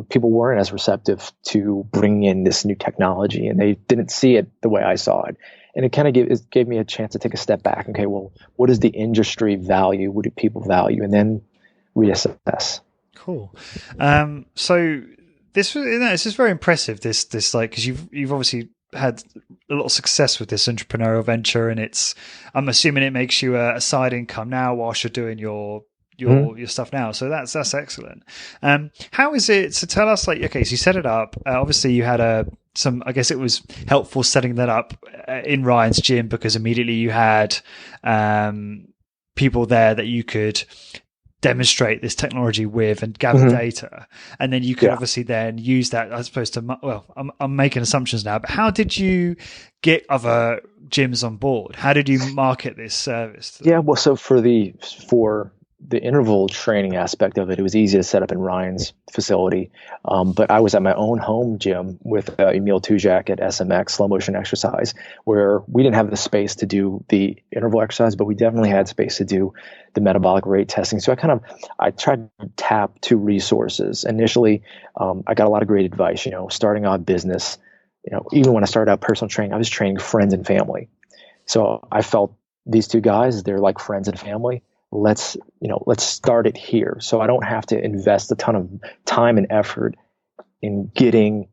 people weren't as receptive to bringing in this new technology, and they didn't see it the way I saw it. And it kind of gave me a chance to take a step back. Okay, well, what does the industry value? What do people value? And then reassess. Cool. So this is very impressive. This like, because you've obviously had a lot of success with this entrepreneurial venture, and I'm assuming it makes you a side income now whilst you're doing your stuff now. So that's excellent. How is it? So tell us, like, okay, so you set it up. Obviously you had I guess it was helpful setting that up in Ryan's gym, because immediately you had people there that you could demonstrate this technology with and gather data. And then you could obviously then use that, I suppose, I'm making assumptions now, but how did you get other gyms on board? How did you market this service? Yeah, well, so for the interval training aspect of it, it was easy to set up in Ryan's facility. But I was at my own home gym with Emil Tujak at SMX, Slow Motion Exercise, where we didn't have the space to do the interval exercise, but we definitely had space to do the metabolic rate testing. So I tried to tap 2 resources. Initially, I got a lot of great advice, starting out business. Even when I started out personal training, I was training friends and family. So I felt these 2 guys, they're like friends and family. Let's start it here, so I don't have to invest a ton of time and effort in getting,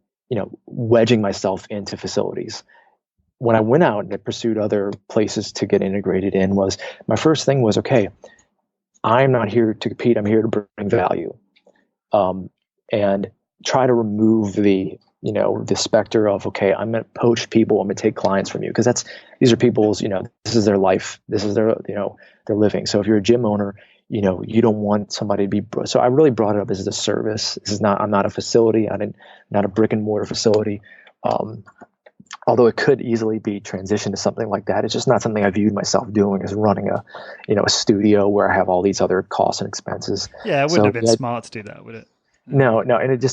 wedging myself into facilities. when I went out and I pursued other places to get integrated in, was my first thing was, okay, I'm not here to compete. I'm here to bring value, and try to remove the specter of, okay, I'm going to poach people. I'm going to take clients from you, because these are people's, this is their life. This is their, their living. So if you're a gym owner, you don't want somebody to be. So I really brought it up as a service. I'm not a facility. Not a brick and mortar facility. Although it could easily be transitioned to something like that. It's just not something I viewed myself doing, as running a studio where I have all these other costs and expenses. Yeah, it wouldn't have been smart to do that, would it? No. And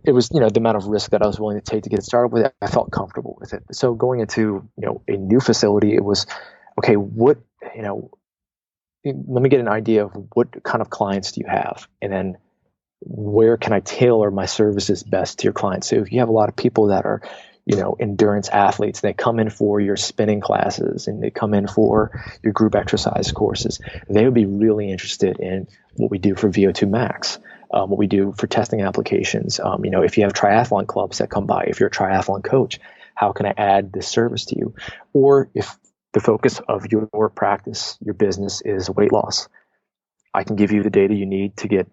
it was, the amount of risk that I was willing to take to get started with it. I felt comfortable with it. So going into, a new facility, it was, okay, let me get an idea of what kind of clients do you have? And then where can I tailor my services best to your clients? So if you have a lot of people that are, endurance athletes, they come in for your spinning classes and they come in for your group exercise courses, they would be really interested in what we do for VO2 max, what we do for testing applications. If you have triathlon clubs that come by, if you're a triathlon coach, how can I add this service to you? Or if the focus of your practice, your business, is weight loss, I can give you the data you need to get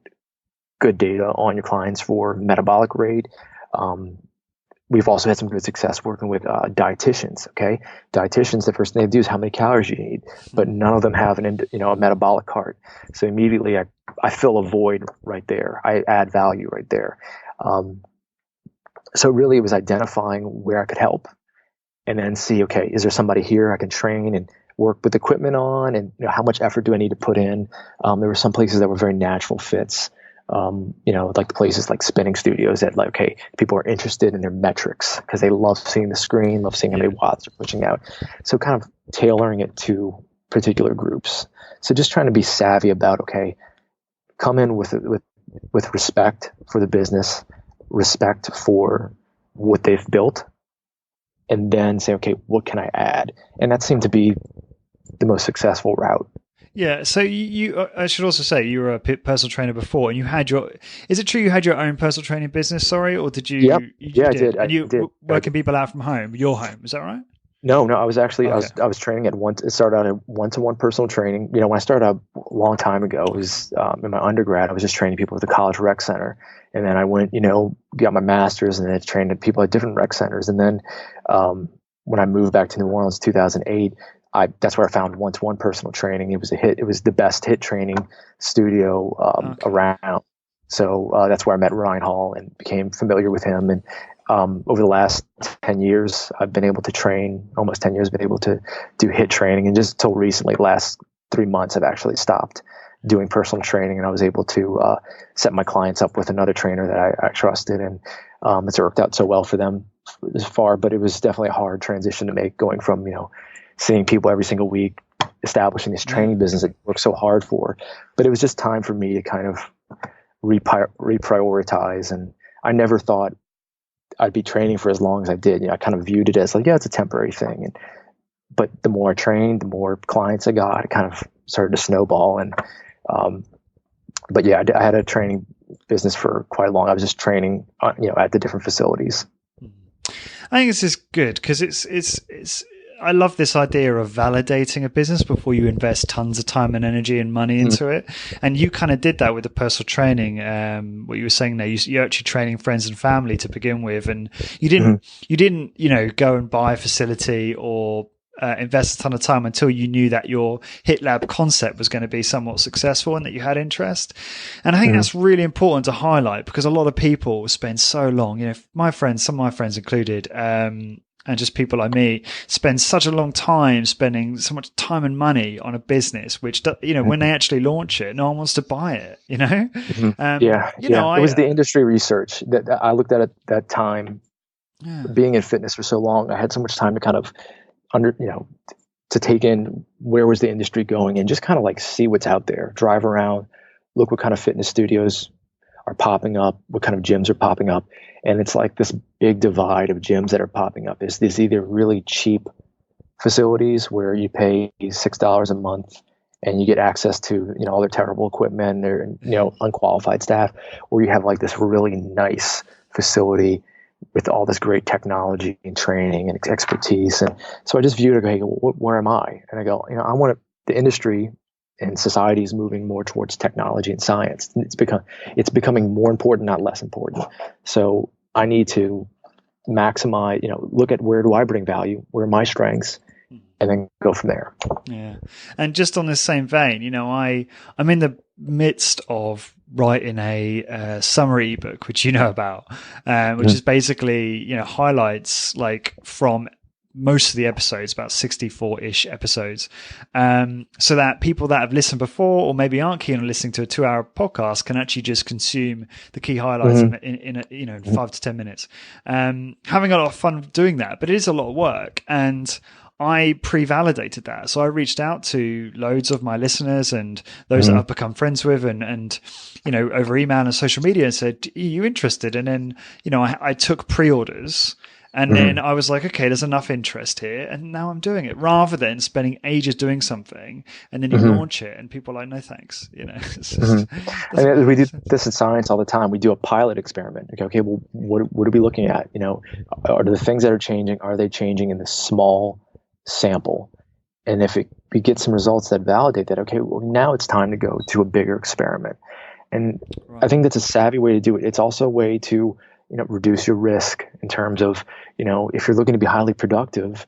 good data on your clients for metabolic rate. We've also had some good success working with dietitians. Okay, dietitians, the first thing they do is how many calories you need, but none of them have a metabolic cart. So immediately I fill a void right there. I add value right there. So really, it was identifying where I could help, and then see, okay, is there somebody here I can train and work with equipment on, and how much effort do I need to put in? There were some places that were very natural fits. Like the places like spinning studios that, like, okay, people are interested in their metrics because they love seeing the screen, love seeing how many watts are pushing out. So kind of tailoring it to particular groups. So just trying to be savvy about, okay, come in with respect for the business, respect for what they've built, and then say, okay, what can I add? And that seemed to be the most successful route. Yeah, so I should also say you were a personal trainer before, and you had is it true you had your own personal training business, or did you? Yep. I did. And you were working people out from home, your home, is that right? No, I was actually, okay. I was training it started out at one-to-one personal training. When I started out a long time ago, it was in my undergrad, I was just training people at the college rec center. And then I went, got my master's, and then trained people at different rec centers. And then when I moved back to New Orleans in 2008, that's where I found one-to-one personal training. It was a hit. It was the best hit training studio around. So that's where I met Ryan Hall and became familiar with him. And over the last 10 years, I've been able to train, almost 10 years, been able to do hit training. And just until recently, the last 3 months, I've actually stopped doing personal training. And I was able to set my clients up with another trainer that I trusted. And it's worked out so well for them this far. But it was definitely a hard transition to make, going from, seeing people every single week, establishing this training business that I worked so hard for. But it was just time for me to kind of reprioritize. And I never thought I'd be training for as long as I did. I kind of viewed it as like, it's a temporary thing. But the more I trained, the more clients I got. It kind of started to snowball. And but yeah, I had a training business for quite long. I was just training, at the different facilities. I think this is good because it's. I love this idea of validating a business before you invest tons of time and energy and money into it. And you kind of did that with the personal training. What you were saying there, you're actually training friends and family to begin with. And you didn't, go and buy a facility or invest a ton of time until you knew that your Hit Lab concept was going to be somewhat successful and that you had interest. And I think that's really important to highlight because a lot of people spend so long, some of my friends included, and just people like me spend such a long time spending so much time and money on a business, which, when they actually launch it, no one wants to buy it, It was the industry research that I looked at that time. Being in fitness for so long, I had so much time to kind of to take in where was the industry going and just kind of like see what's out there, drive around, look what kind of fitness studios are popping up, what kind of gyms are popping up. And it's like this big divide of gyms that are popping up. Is these either really cheap facilities where you pay $6 a month and you get access to, all their terrible equipment or, unqualified staff, or you have like this really nice facility with all this great technology and training and expertise. And so I just viewed it, hey, where am I? And I go, I want the industry and society is moving more towards technology and science. It's becoming more important, not less important. So I need to maximize, look at where do I bring value, where are my strengths, and then go from there. Yeah. And just on this same vein, I'm in the midst of writing a summary ebook, which you know about, which is basically, highlights like from most of the episodes, about 64-ish episodes, so that people that have listened before or maybe aren't keen on listening to a 2-hour podcast can actually just consume the key highlights in 5 to 10 minutes. Having a lot of fun doing that, but it is a lot of work, and I pre-validated that. So I reached out to loads of my listeners and those that I've become friends with and over email and social media and said, are you interested? And then, I took pre-orders. And then I was like, okay, there's enough interest here. And now I'm doing it, rather than spending ages doing something and then you launch it and people are like, no, thanks. And we do this in science all the time. We do a pilot experiment. Okay, well, what are we looking at? Are the things that are changing, are they changing in this small sample? And if we get some results that validate that, okay, well, now it's time to go to a bigger experiment. And I think that's a savvy way to do it. It's also a way to reduce your risk in terms of, if you're looking to be highly productive,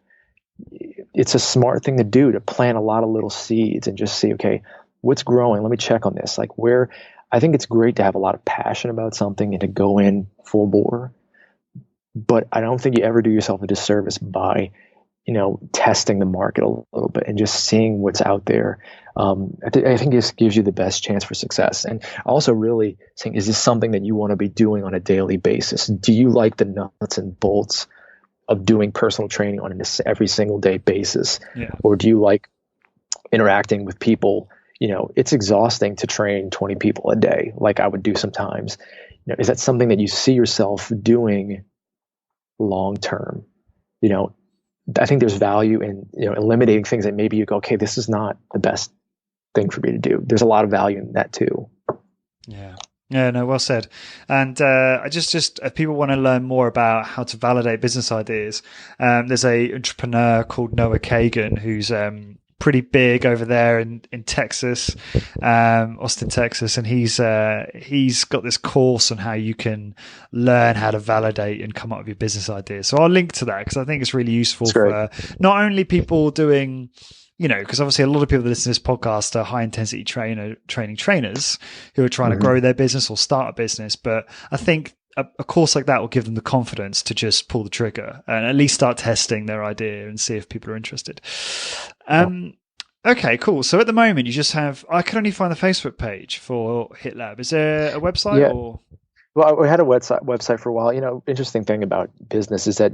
it's a smart thing to do, to plant a lot of little seeds and just see, okay, what's growing? Let me check on this. Like I think it's great to have a lot of passion about something and to go in full bore, but I don't think you ever do yourself a disservice by, testing the market a little bit and just seeing what's out there. I think this gives you the best chance for success. And also really saying, is this something that you want to be doing on a daily basis? Do you like the nuts and bolts of doing personal training on an every single day basis? Yeah. Or do you like interacting with people? It's exhausting to train 20 people a day, like I would do sometimes. Is that something that you see yourself doing long term? I think there's value in eliminating things that maybe you go, okay, this is not the best thing for me to do. There's a lot of value in that too. Yeah. Yeah, no, well said. And I just if people want to learn more about how to validate business ideas, there's a entrepreneur called Noah Kagan who's pretty big over there in Texas, Austin, Texas, and he's got this course on how you can learn how to validate and come up with your business ideas. So I'll link to that because I think it's really useful for not only people doing, because obviously a lot of people that listen to this podcast are high intensity training trainers who are trying to grow their business or start a business, but I think a course like that will give them the confidence to just pull the trigger and at least start testing their idea and see if people are interested. Okay, cool. So at the moment you just have, I can only find the Facebook page for HitLab. Is there a website? Yeah. Or? Well, we had a website for a while. Interesting thing about business is that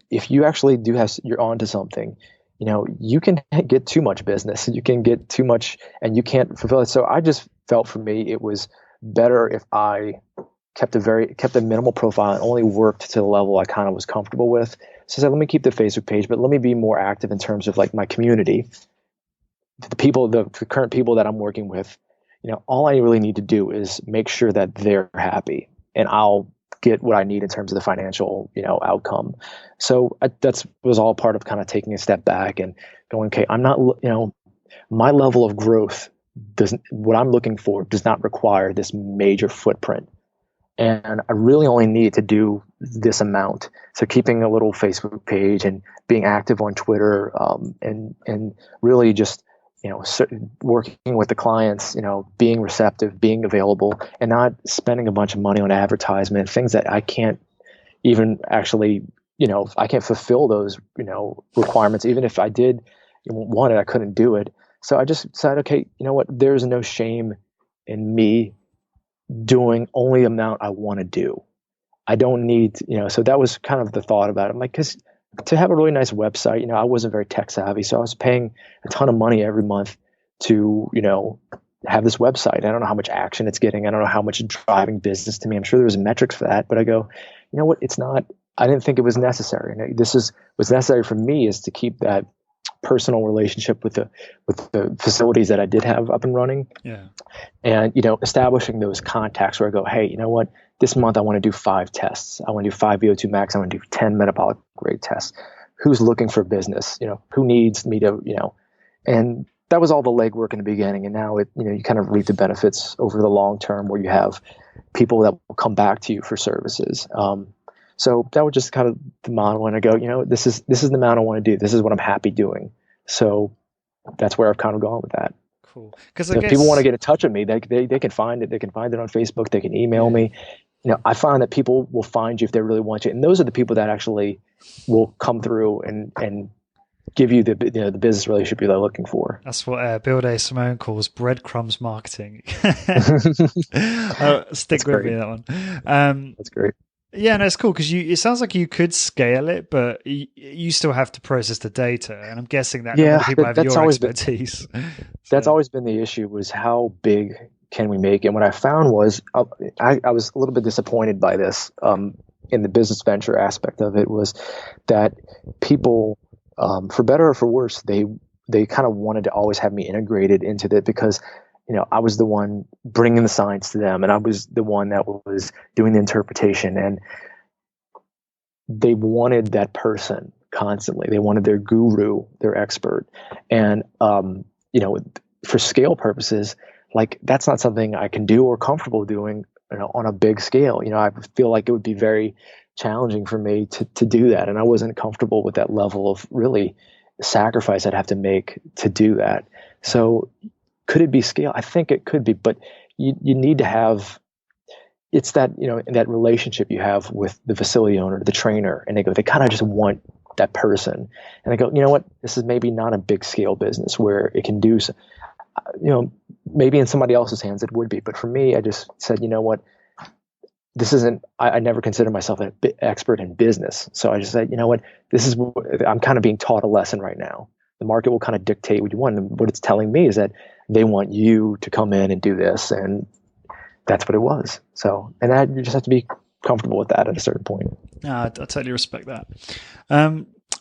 if you actually you're onto something, you can get too much business. You can get too much and you can't fulfill it. So I just felt for me, it was better if I kept a minimal profile and only worked to the level I kind of was comfortable with. So I said, let me keep the Facebook page, but let me be more active in terms of like my community, the current people that I'm working with. All I really need to do is make sure that they're happy and I'll get what I need in terms of the financial, outcome. So that was all part of kind of taking a step back and going, okay, I'm not, my level of growth what I'm looking for does not require this major footprint. And I really only need to do this amount. So keeping a little Facebook page and being active on Twitter, and really just, working with the clients, being receptive, being available, and not spending a bunch of money on advertisement, things that I can't even actually, I can't fulfill those, requirements. Even if I did want it, I couldn't do it. So I just decided, okay, you know what? There's no shame in me doing only the amount I want to do. I don't need, so that was kind of the thought about it. I'm like, because to have a really nice website, I wasn't very tech savvy. So I was paying a ton of money every month to, have this website. I don't know how much action it's getting. I don't know how much it's driving business to me. I'm sure there was metrics for that, but I go, you know what? It's not, I didn't think it was necessary. And what's necessary for me is to keep that personal relationship with the facilities that I did have up and running. Yeah. And, establishing those contacts where I go, hey, you know what, this month I want to do 5 tests. I want to do 5 VO2 max. I want to do 10 metabolic rate tests. Who's looking for business? Who needs me to, and that was all the legwork in the beginning. And now you kind of reap the benefits over the long term where you have people that will come back to you for services. So that was just kind of the model. And I go, this is the amount I want to do. This is what I'm happy doing. So that's where I've kind of gone with that. Cool. Because if people want to get in touch with me, they can find it. They can find it on Facebook. They can email me. I find that people will find you if they really want you. And those are the people that actually will come through and give you the business relationship you're looking for. That's what Bill Day Simone calls breadcrumbs marketing. Stick with me, that one. That's great. Yeah, no, it's cool because it sounds like you could scale it, but you still have to process the data, and I'm guessing that people have your expertise. That's always been the issue, was how big can we make? And what I found was I was a little bit disappointed by this in the business venture aspect of it, was that people, for better or for worse, they kind of wanted to always have me integrated into that because I was the one bringing the science to them, and I was the one that was doing the interpretation, and they wanted that person constantly. They wanted their guru, their expert. And, for scale purposes, like that's not something I can do or comfortable doing, on a big scale. I feel like it would be very challenging for me to do that. And I wasn't comfortable with that level of really sacrifice I'd have to make to do that. So could it be scale? I think it could be, but you need to have, it's that, that relationship you have with the facility owner, the trainer, and they kind of just want that person. And I go, you know what, this is maybe not a big scale business where it can do, maybe in somebody else's hands it would be. But for me, I just said, you know what, this isn't, I never considered myself an expert in business. So I just said, you know what, I'm kind of being taught a lesson right now. The market will kind of dictate what you want. And what it's telling me is that they want you to come in and do this. And that's what it was. So, and you just have to be comfortable with that at a certain point. I totally respect that.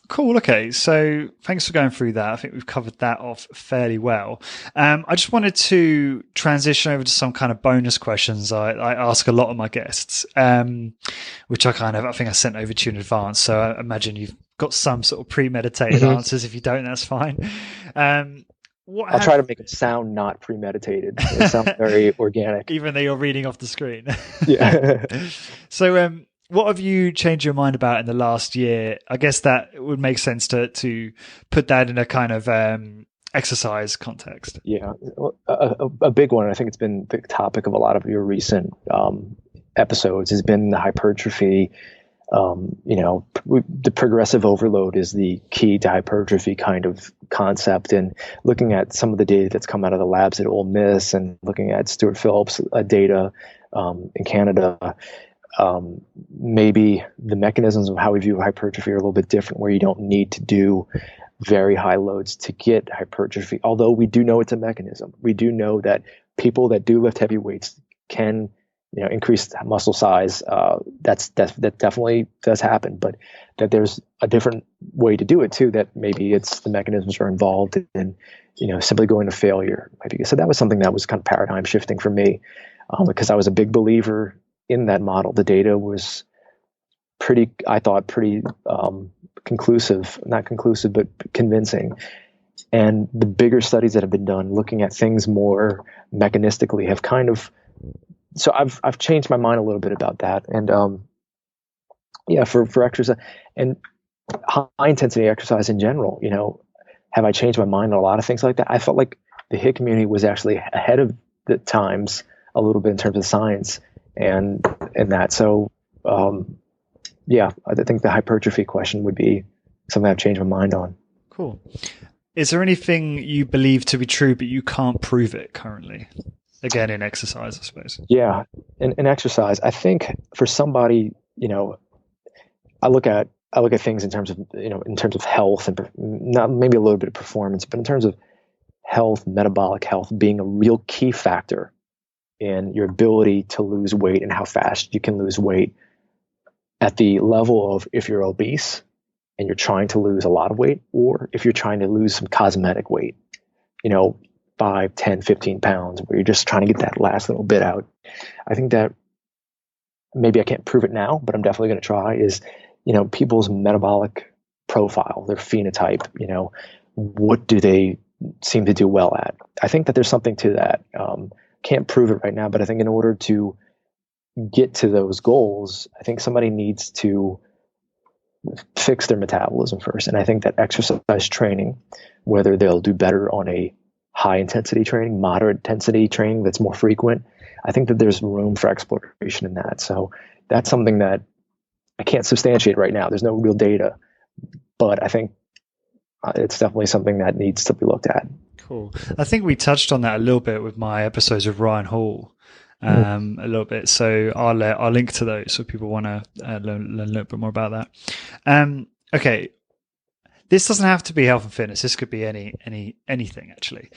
Cool. Okay. So thanks for going through that. I think we've covered that off fairly well. I just wanted to transition over to some kind of bonus questions I ask a lot of my guests, which I think I sent over to you in advance. So I imagine you've got some sort of premeditated answers. If you don't, that's fine. I'll try to make it sound not premeditated. It sounds very organic. Even though you're reading off the screen. Yeah. So, what have you changed your mind about in the last year? I guess that would make sense to put that in a kind of exercise context. Yeah, a big one. I think it's been the topic of a lot of your recent episodes has been the hypertrophy. The progressive overload is the key to hypertrophy kind of concept, and looking at some of the data that's come out of the labs at Ole Miss and looking at Stuart Phillips' data in Canada, maybe the mechanisms of how we view hypertrophy are a little bit different, where you don't need to do very high loads to get hypertrophy. Although we do know it's a mechanism. We do know that people that do lift heavy weights can increase muscle size. That definitely does happen, but that there's a different way to do it too, that maybe it's the mechanisms are involved in, simply going to failure. So that was something that was kind of paradigm shifting for me, because I was a big believer in that model. The data was pretty conclusive, not conclusive, but convincing. And the bigger studies that have been done looking at things more mechanistically have kind of, so I've changed my mind a little bit about that. And for exercise and high intensity exercise in general, have I changed my mind on a lot of things like that? I felt like the HIIT community was actually ahead of the times a little bit in terms of science and that. So I think the hypertrophy question would be something I've changed my mind on. Cool. Is there anything you believe to be true but you can't prove it currently? Again, in exercise, I suppose. Yeah, in exercise, I think for somebody, I look at things in terms of health and not maybe a little bit of performance, but in terms of health, metabolic health being a real key factor in your ability to lose weight and how fast you can lose weight at the level of if you're obese and you're trying to lose a lot of weight, or if you're trying to lose some cosmetic weight, 5, 10, 15 pounds, where you're just trying to get that last little bit out. I think that maybe I can't prove it now, but I'm definitely going to try is, people's metabolic profile, their phenotype, what do they seem to do well at? I think that there's something to that. Can't prove it right now, but I think in order to get to those goals, I think somebody needs to fix their metabolism first. And I think that exercise training, whether they'll do better on a high intensity training, moderate intensity training that's more frequent, I think that there's room for exploration in that. So that's something that I can't substantiate right now. There's no real data, but I think it's definitely something that needs to be looked at. Cool. I think we touched on that a little bit with my episodes with Ryan Hall, a little bit. So I'll link to those so people want to learn a little bit more about that. Okay. This doesn't have to be health and fitness. This could be anything actually.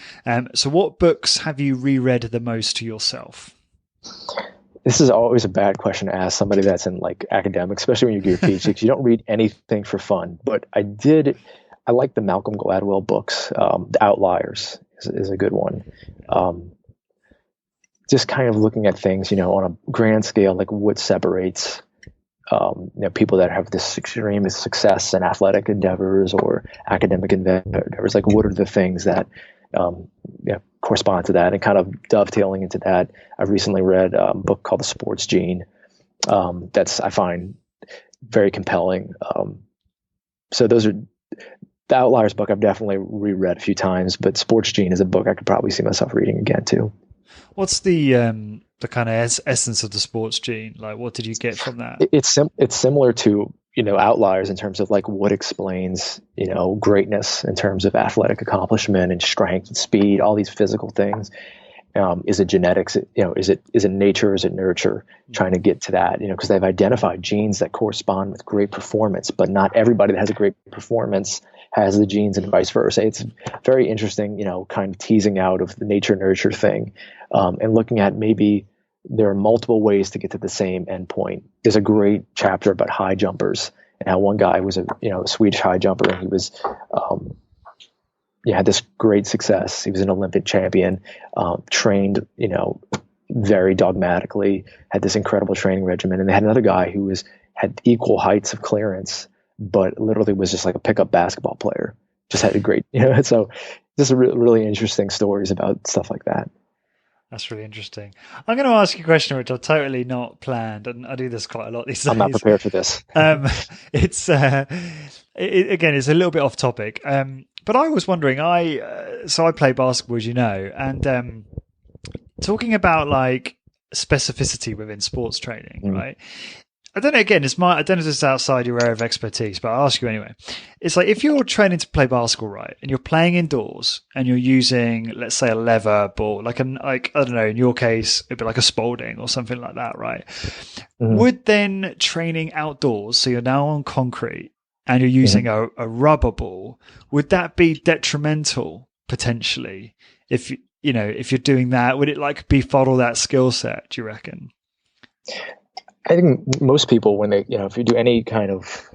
So what books have you reread the most to yourself? This is always a bad question to ask somebody that's in like academics, especially when you get your PhD, because you don't read anything for fun. But I like the Malcolm Gladwell books. The Outliers is a good one. Just kind of looking at things, on a grand scale, like what separates people that have this extreme success in athletic endeavors or academic endeavors. Like, what are the things that correspond to that? And kind of dovetailing into that, I've recently read a book called The Sports Gene. I find very compelling. So those are the Outliers book. I've definitely reread a few times, but Sports Gene is a book I could probably see myself reading again too. What's the kind of essence of the Sports Gene? Like, what did you get from that? It's similar to Outliers in terms of like what explains greatness in terms of athletic accomplishment and strength and speed, all these physical things. Is it genetics? Is it nature? Is it nurture? Trying to get to that, because they've identified genes that correspond with great performance, but not everybody that has a great performance has the genes and vice versa. It's very interesting, kind of teasing out of the nature nurture thing, and looking at maybe there are multiple ways to get to the same endpoint. There's a great chapter about high jumpers and how one guy was a Swedish high jumper, and he was had this great success. He was an Olympic champion, trained very dogmatically, had this incredible training regimen, and they had another guy who had equal heights of clearance, but literally was just like a pickup basketball player. Just had a great, so just really interesting stories about stuff like that. That's really interesting. I'm going to ask you a question which I've totally not planned, and I do this quite a lot these days. I'm not prepared for this. It's again, it's a little bit off topic, but I was wondering. So I play basketball, as you know, and talking about like specificity within sports training, right? I don't know. Again, I don't know if it's outside your area of expertise, but I'll ask you anyway. It's like if you're training to play basketball, right, and you're playing indoors and you're using, let's say, a leather ball, I don't know, in your case, it'd be like a Spalding or something like that, right? Would then training outdoors, so you're now on concrete and you're using a rubber ball, would that be detrimental potentially? If you're doing that, would it like befuddle that skill set? Do you reckon? I think most people, when they, if you do any kind of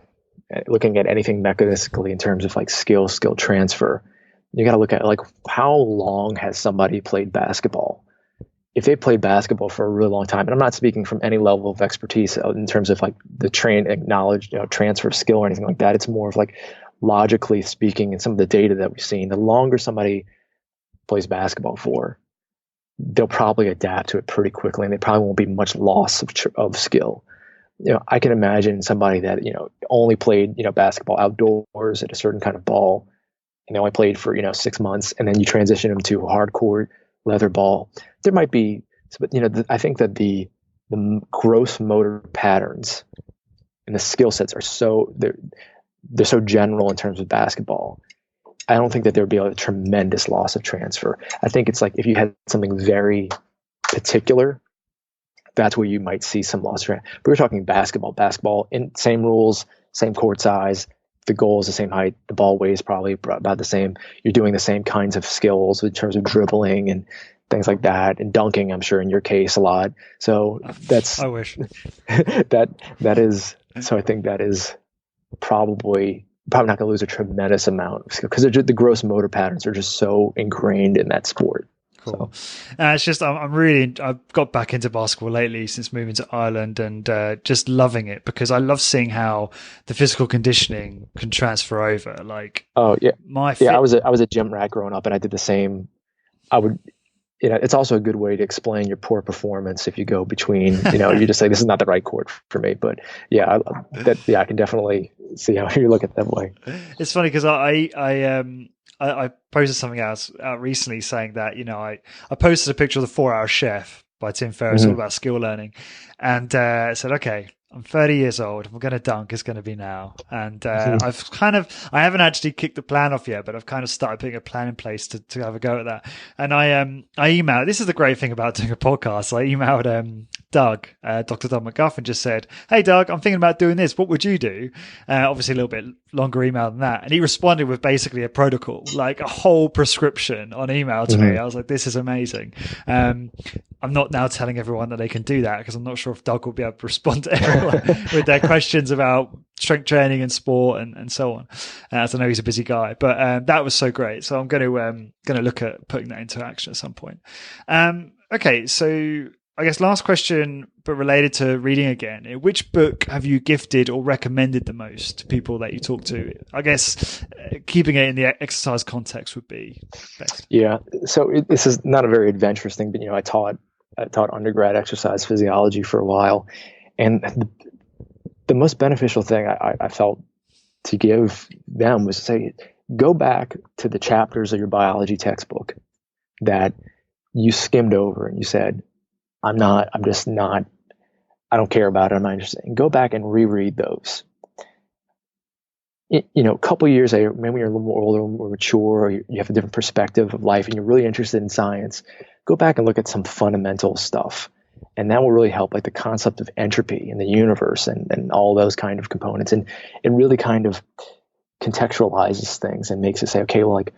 looking at anything mechanistically in terms of like skill transfer, you got to look at like how long has somebody played basketball? If they played basketball for a really long time, and I'm not speaking from any level of expertise in terms of like the knowledge, transfer of skill or anything like that. It's more of like logically speaking, and some of the data that we've seen, the longer somebody plays basketball for, they'll probably adapt to it pretty quickly, and they probably won't be much loss of skill. I can imagine somebody that only played basketball outdoors at a certain kind of ball, and they only played for 6 months, and then you transition them to a hardcore leather ball. There might be, but I think that the gross motor patterns and the skill sets are they're so general in terms of basketball. I don't think that there would be a tremendous loss of transfer. I think it's like if you had something very particular, that's where you might see some loss of transfer. But we're talking basketball. Basketball, in same rules, same court size, the goal is the same height, the ball weighs probably about the same. You're doing the same kinds of skills in terms of dribbling and things like that, and dunking, I'm sure in your case a lot. So that's I wish that is. So I think that is probably probably not going to lose a tremendous amount because the gross motor patterns are just so ingrained in that sport. Cool. It's just I've got back into basketball lately since moving to Ireland, and just loving it because I love seeing how the physical conditioning can transfer over. Like, oh yeah, I was a gym rat growing up, and I did the same. I would, it's also a good way to explain your poor performance if you go between, you just say this is not the right court for me. But yeah, I can definitely see how you look at it that way. It's funny because I posted something out recently saying that, I posted a picture of the 4-Hour Chef by Tim Ferriss, all about skill learning, and said, okay, I'm 30 years old. If I'm going to dunk, it's going to be now. And I haven't actually kicked the plan off yet, but I've kind of started putting a plan in place to have a go at that. And I emailed, this is the great thing about doing a podcast. I emailed Doug, Dr. Doug McGuff, and just said, hey, Doug, I'm thinking about doing this. What would you do? Obviously a little bit longer email than that. And he responded with basically a protocol, like a whole prescription on email to me. I was like, this is amazing. I'm not now telling everyone that they can do that because I'm not sure if Doug will be able to respond to everyone with their questions about strength training and sport and so on. As I know he's a busy guy, but that was so great. So I'm going to look at putting that into action at some point. Okay, so I guess last question, but related to reading again. Which book have you gifted or recommended the most to people that you talk to? I guess keeping it in the exercise context would be best. Yeah. So this is not a very adventurous thing, but I taught undergrad exercise physiology for a while, and the most beneficial thing I felt to give them was to say, go back to the chapters of your biology textbook that you skimmed over and you said, I don't care about it. I'm not interested. And go back and reread those. A couple of years later, maybe you're a little more older, more mature, or you have a different perspective of life and you're really interested in science, go back and look at some fundamental stuff. And that will really help, like the concept of entropy in the universe and all those kind of components. And it really kind of contextualizes things and makes it say, okay, well, like,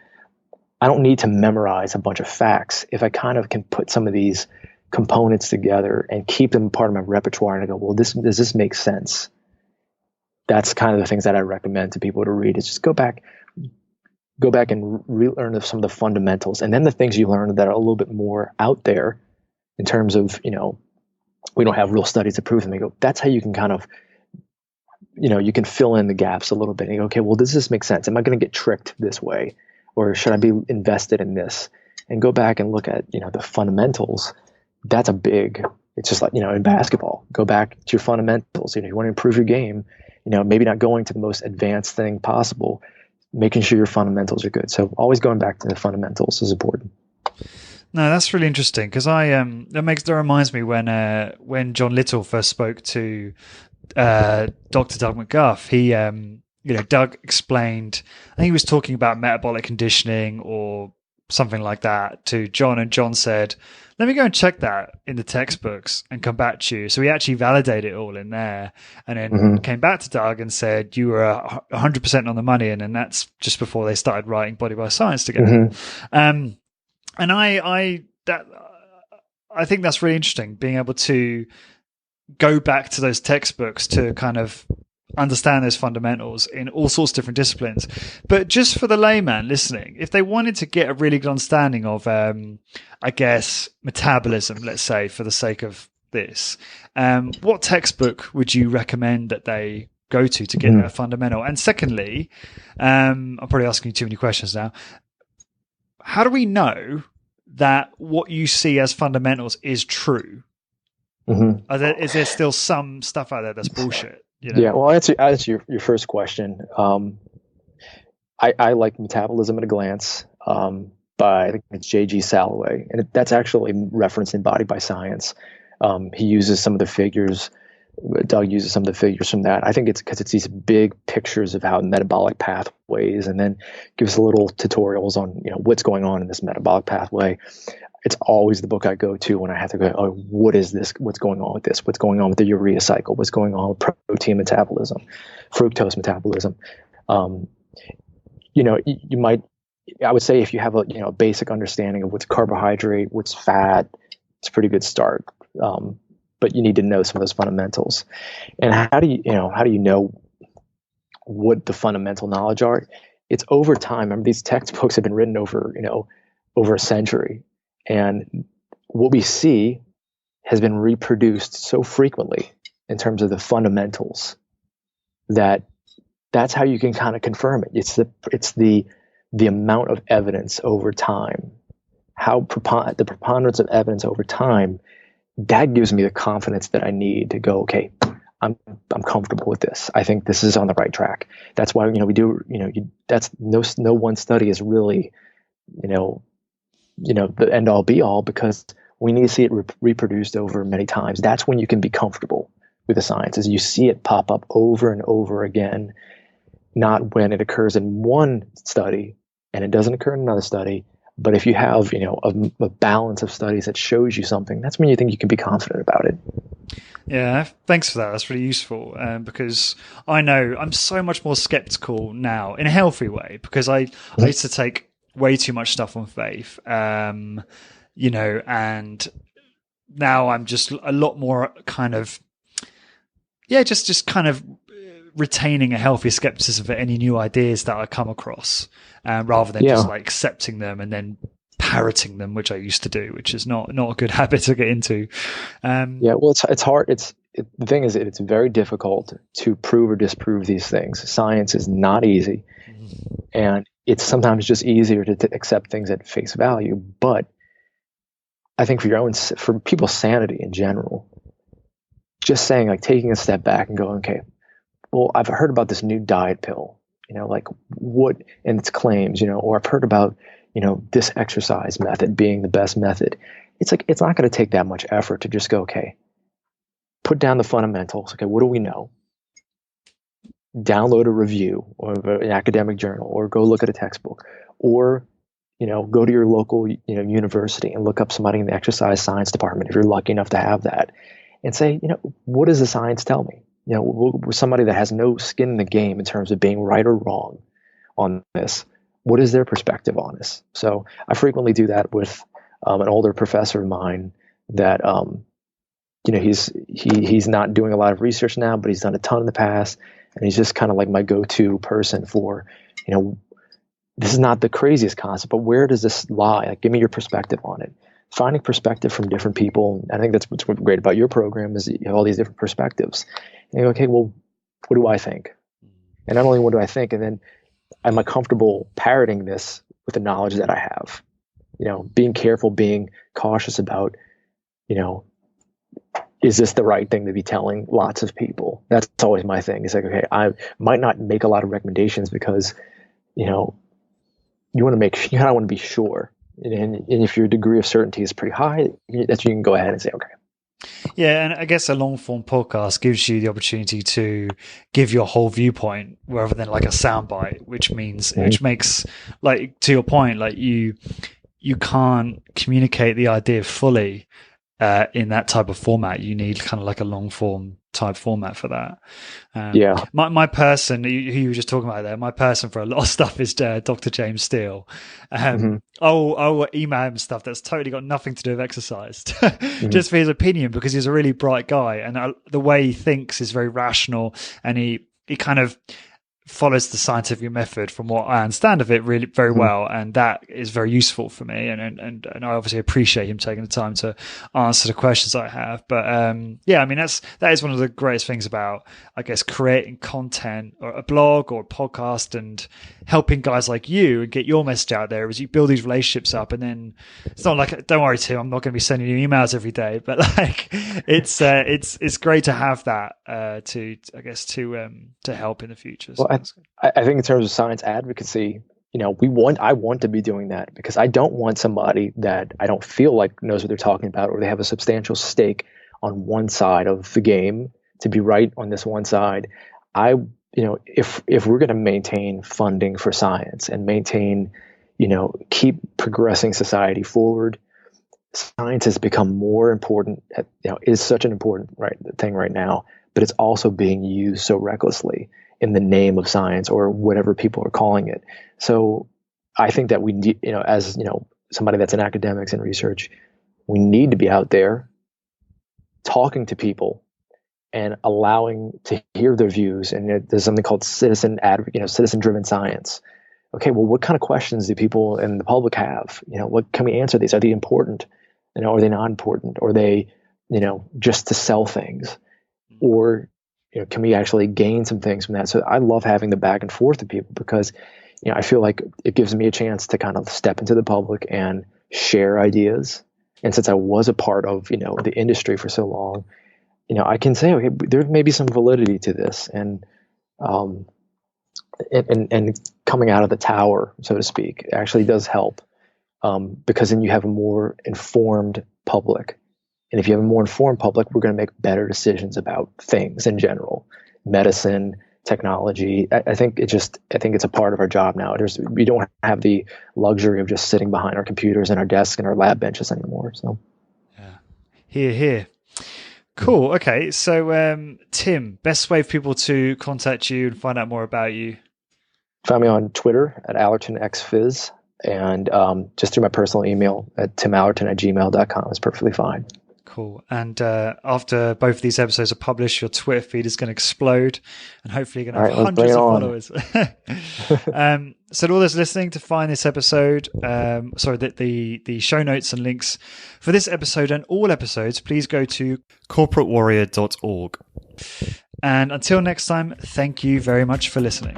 I don't need to memorize a bunch of facts. If I kind of can put some of these components together and keep them part of my repertoire, and I go, well, does this make sense? That's kind of the things that I recommend to people to read, is just go back and relearn some of the fundamentals, and then the things you learn that are a little bit more out there in terms of, we don't have real studies to prove them. They go, that's how you can kind of, you can fill in the gaps a little bit and you go, okay, well, does this make sense? Am I going to get tricked this way? Or should I be invested in this? And go back and look at, the fundamentals. That's it's just like, in basketball, go back to your fundamentals. You want to improve your game, maybe not going to the most advanced thing possible, making sure your fundamentals are good. So always going back to the fundamentals is important. No, that's really interesting because that reminds me when John Little first spoke to Dr. Doug McGuff. He Doug explained, I think he was talking about metabolic conditioning or something like that to John, and John said, let me go and check that in the textbooks and come back to you. So he actually validated it all in there, and then came back to Doug and said, you were 100% on the money. And then that's just before they started writing Body by Science together. And I think that's really interesting, being able to go back to those textbooks to kind of understand those fundamentals in all sorts of different disciplines. But just for the layman listening, if they wanted to get a really good understanding of, I guess, metabolism, let's say, for the sake of this, what textbook would you recommend that they go to get that fundamental? And secondly, I'm probably asking you too many questions now. How do we know that what you see as fundamentals is true? Is there still some stuff out there that's bullshit? Yeah, well, I'll answer your first question. I like Metabolism at a Glance by, I think it's J.G. Salloway, and that's actually referenced in Body by Science. He uses some of the figures. Doug uses some of the figures from that. I think it's because it's these big pictures of how metabolic pathways, and then gives little tutorials on what's going on in this metabolic pathway. It's always the book I go to when I have to go, oh, what is this? What's going on with this? What's going on with the urea cycle? What's going on with protein metabolism, fructose metabolism? You might, I would say, if you have a basic understanding of what's carbohydrate, what's fat, it's a pretty good start. But you need to know some of those fundamentals. And how do you know what the fundamental knowledge are. It's over time. I mean, these textbooks have been written over, over a century. And what we see has been reproduced so frequently in terms of the fundamentals that's how you can kind of confirm it. It's the amount of evidence over time, the preponderance of evidence over time, that gives me the confidence that I need to go, okay, I'm comfortable with this. I think this is on the right track. That's why, we do, that's no one study is really, the end all be all, because we need to see it reproduced over many times. That's when you can be comfortable with the science, is you see it pop up over and over again, not when it occurs in one study and it doesn't occur in another study. But if you have, a balance of studies that shows you something, that's when you think you can be confident about it. Yeah, thanks for that. That's really useful, because I know I'm so much more skeptical now in a healthy way, because I used to take way too much stuff on faith, and now I'm just a lot more kind of, just kind of retaining a healthy skepticism for any new ideas that I come across, rather than just like accepting them and then parroting them, which I used to do, which is not a good habit to get into. Well, it's hard. The thing is, it's very difficult to prove or disprove these things. Science is not easy, and it's sometimes just easier to accept things at face value. But I think for people's sanity in general, just saying, like, taking a step back and going, okay, well, I've heard about this new diet pill, like what, and its claims, or I've heard about, this exercise method being the best method. It's like, it's not going to take that much effort to just go, okay, put down the fundamentals. Okay, what do we know? Download a review or an academic journal, or go look at a textbook, or, go to your local, university and look up somebody in the exercise science department, if you're lucky enough to have that, and say, what does the science tell me? Somebody that has no skin in the game in terms of being right or wrong on this. What is their perspective on this? So I frequently do that with an older professor of mine that, he's not doing a lot of research now, but he's done a ton in the past. And he's just kind of like my go-to person for, this is not the craziest concept, but where does this lie? Like, give me your perspective on it. Finding perspective from different people. I think that's what's great about your program, is you have all these different perspectives. And you go, okay, well, what do I think? And not only what do I think, and then am I comfortable parroting this with the knowledge that I have? Being careful, being cautious about, is this the right thing to be telling lots of people? That's always my thing. It's like, okay, I might not make a lot of recommendations because, you want to be sure. And if your degree of certainty is pretty high, that's when you can go ahead and say, okay. Yeah, and I guess a long form podcast gives you the opportunity to give your whole viewpoint rather than like a soundbite, which makes, like, to your point, like you can't communicate the idea fully in that type of format. You need kind of like a long form type format for that. My person who you were just talking about there, my person for a lot of stuff is Dr. James Steele. I'll email him stuff that's totally got nothing to do with exercise, just for his opinion, because he's a really bright guy, and the way he thinks is very rational, and he kind of follows the scientific method from what I understand of it really very well, and that is very useful for me, and I obviously appreciate him taking the time to answer the questions I have. But that is one of the greatest things about, I guess, creating content or a blog or a podcast and helping guys like you and get your message out there, is you build these relationships up, and then it's not like, don't worry, Tim, I'm not going to be sending you emails every day, but like it's great to have that to help in the future. So well, I think in terms of science advocacy, I want to be doing that, because I don't want somebody that I don't feel like knows what they're talking about, or they have a substantial stake on one side of the game to be right on this one side. If we're going to maintain funding for science and maintain, keep progressing society forward, science has become more important, is such an important thing right now, but it's also being used so recklessly in the name of science, or whatever people are calling it. So I think that we need, as somebody that's in academics and research, we need to be out there talking to people and allowing to hear their views. And there's something called citizen-driven science. Okay, well, what kind of questions do people in the public have? What can we answer these? Are they important? Are they not important? Or are they, just to sell things? Or, can we actually gain some things from that? So I love having the back and forth with people because, I feel like it gives me a chance to kind of step into the public and share ideas. And since I was a part of, the industry for so long, I can say, okay, there may be some validity to this, and coming out of the tower, so to speak, actually does help, because then you have a more informed public. And if you have a more informed public, we're going to make better decisions about things in general, medicine, technology. I think it's a part of our job now. We don't have the luxury of just sitting behind our computers and our desks and our lab benches anymore. So, yeah, here. Cool. Okay. So, Tim, best way for people to contact you and find out more about you? Find me on Twitter at AllertonXFizz, and just through my personal email at timallerton@gmail.com is perfectly fine. Cool. And after both of these episodes are published, your Twitter feed is going to explode, and hopefully you're going to have hundreds of followers. So to all those listening, to find this episode, the show notes and links for this episode and all episodes, please go to corporatewarrior.org. And until next time, thank you very much for listening.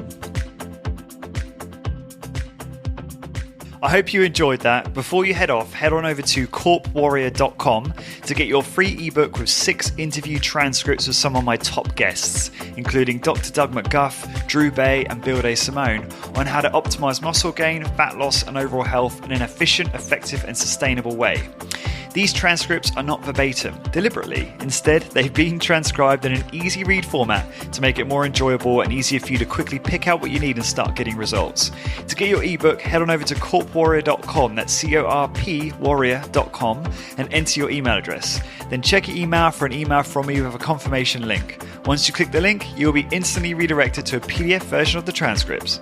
I hope you enjoyed that. Before you head off, head on over to corpwarrior.com to get your free ebook with 6 interview transcripts of some of my top guests, including Dr. Doug McGuff, Drew Bay, and Bill Day Simone, on how to optimize muscle gain, fat loss, and overall health in an efficient, effective, and sustainable way. These transcripts are not verbatim, deliberately. Instead, they've been transcribed in an easy read format to make it more enjoyable and easier for you to quickly pick out what you need and start getting results. To get your ebook, head on over to corpwarrior.com, that's CORP warrior.com, and enter your email address. Then check your email for an email from me with a confirmation link. Once you click the link, you will be instantly redirected to a PDF version of the transcripts.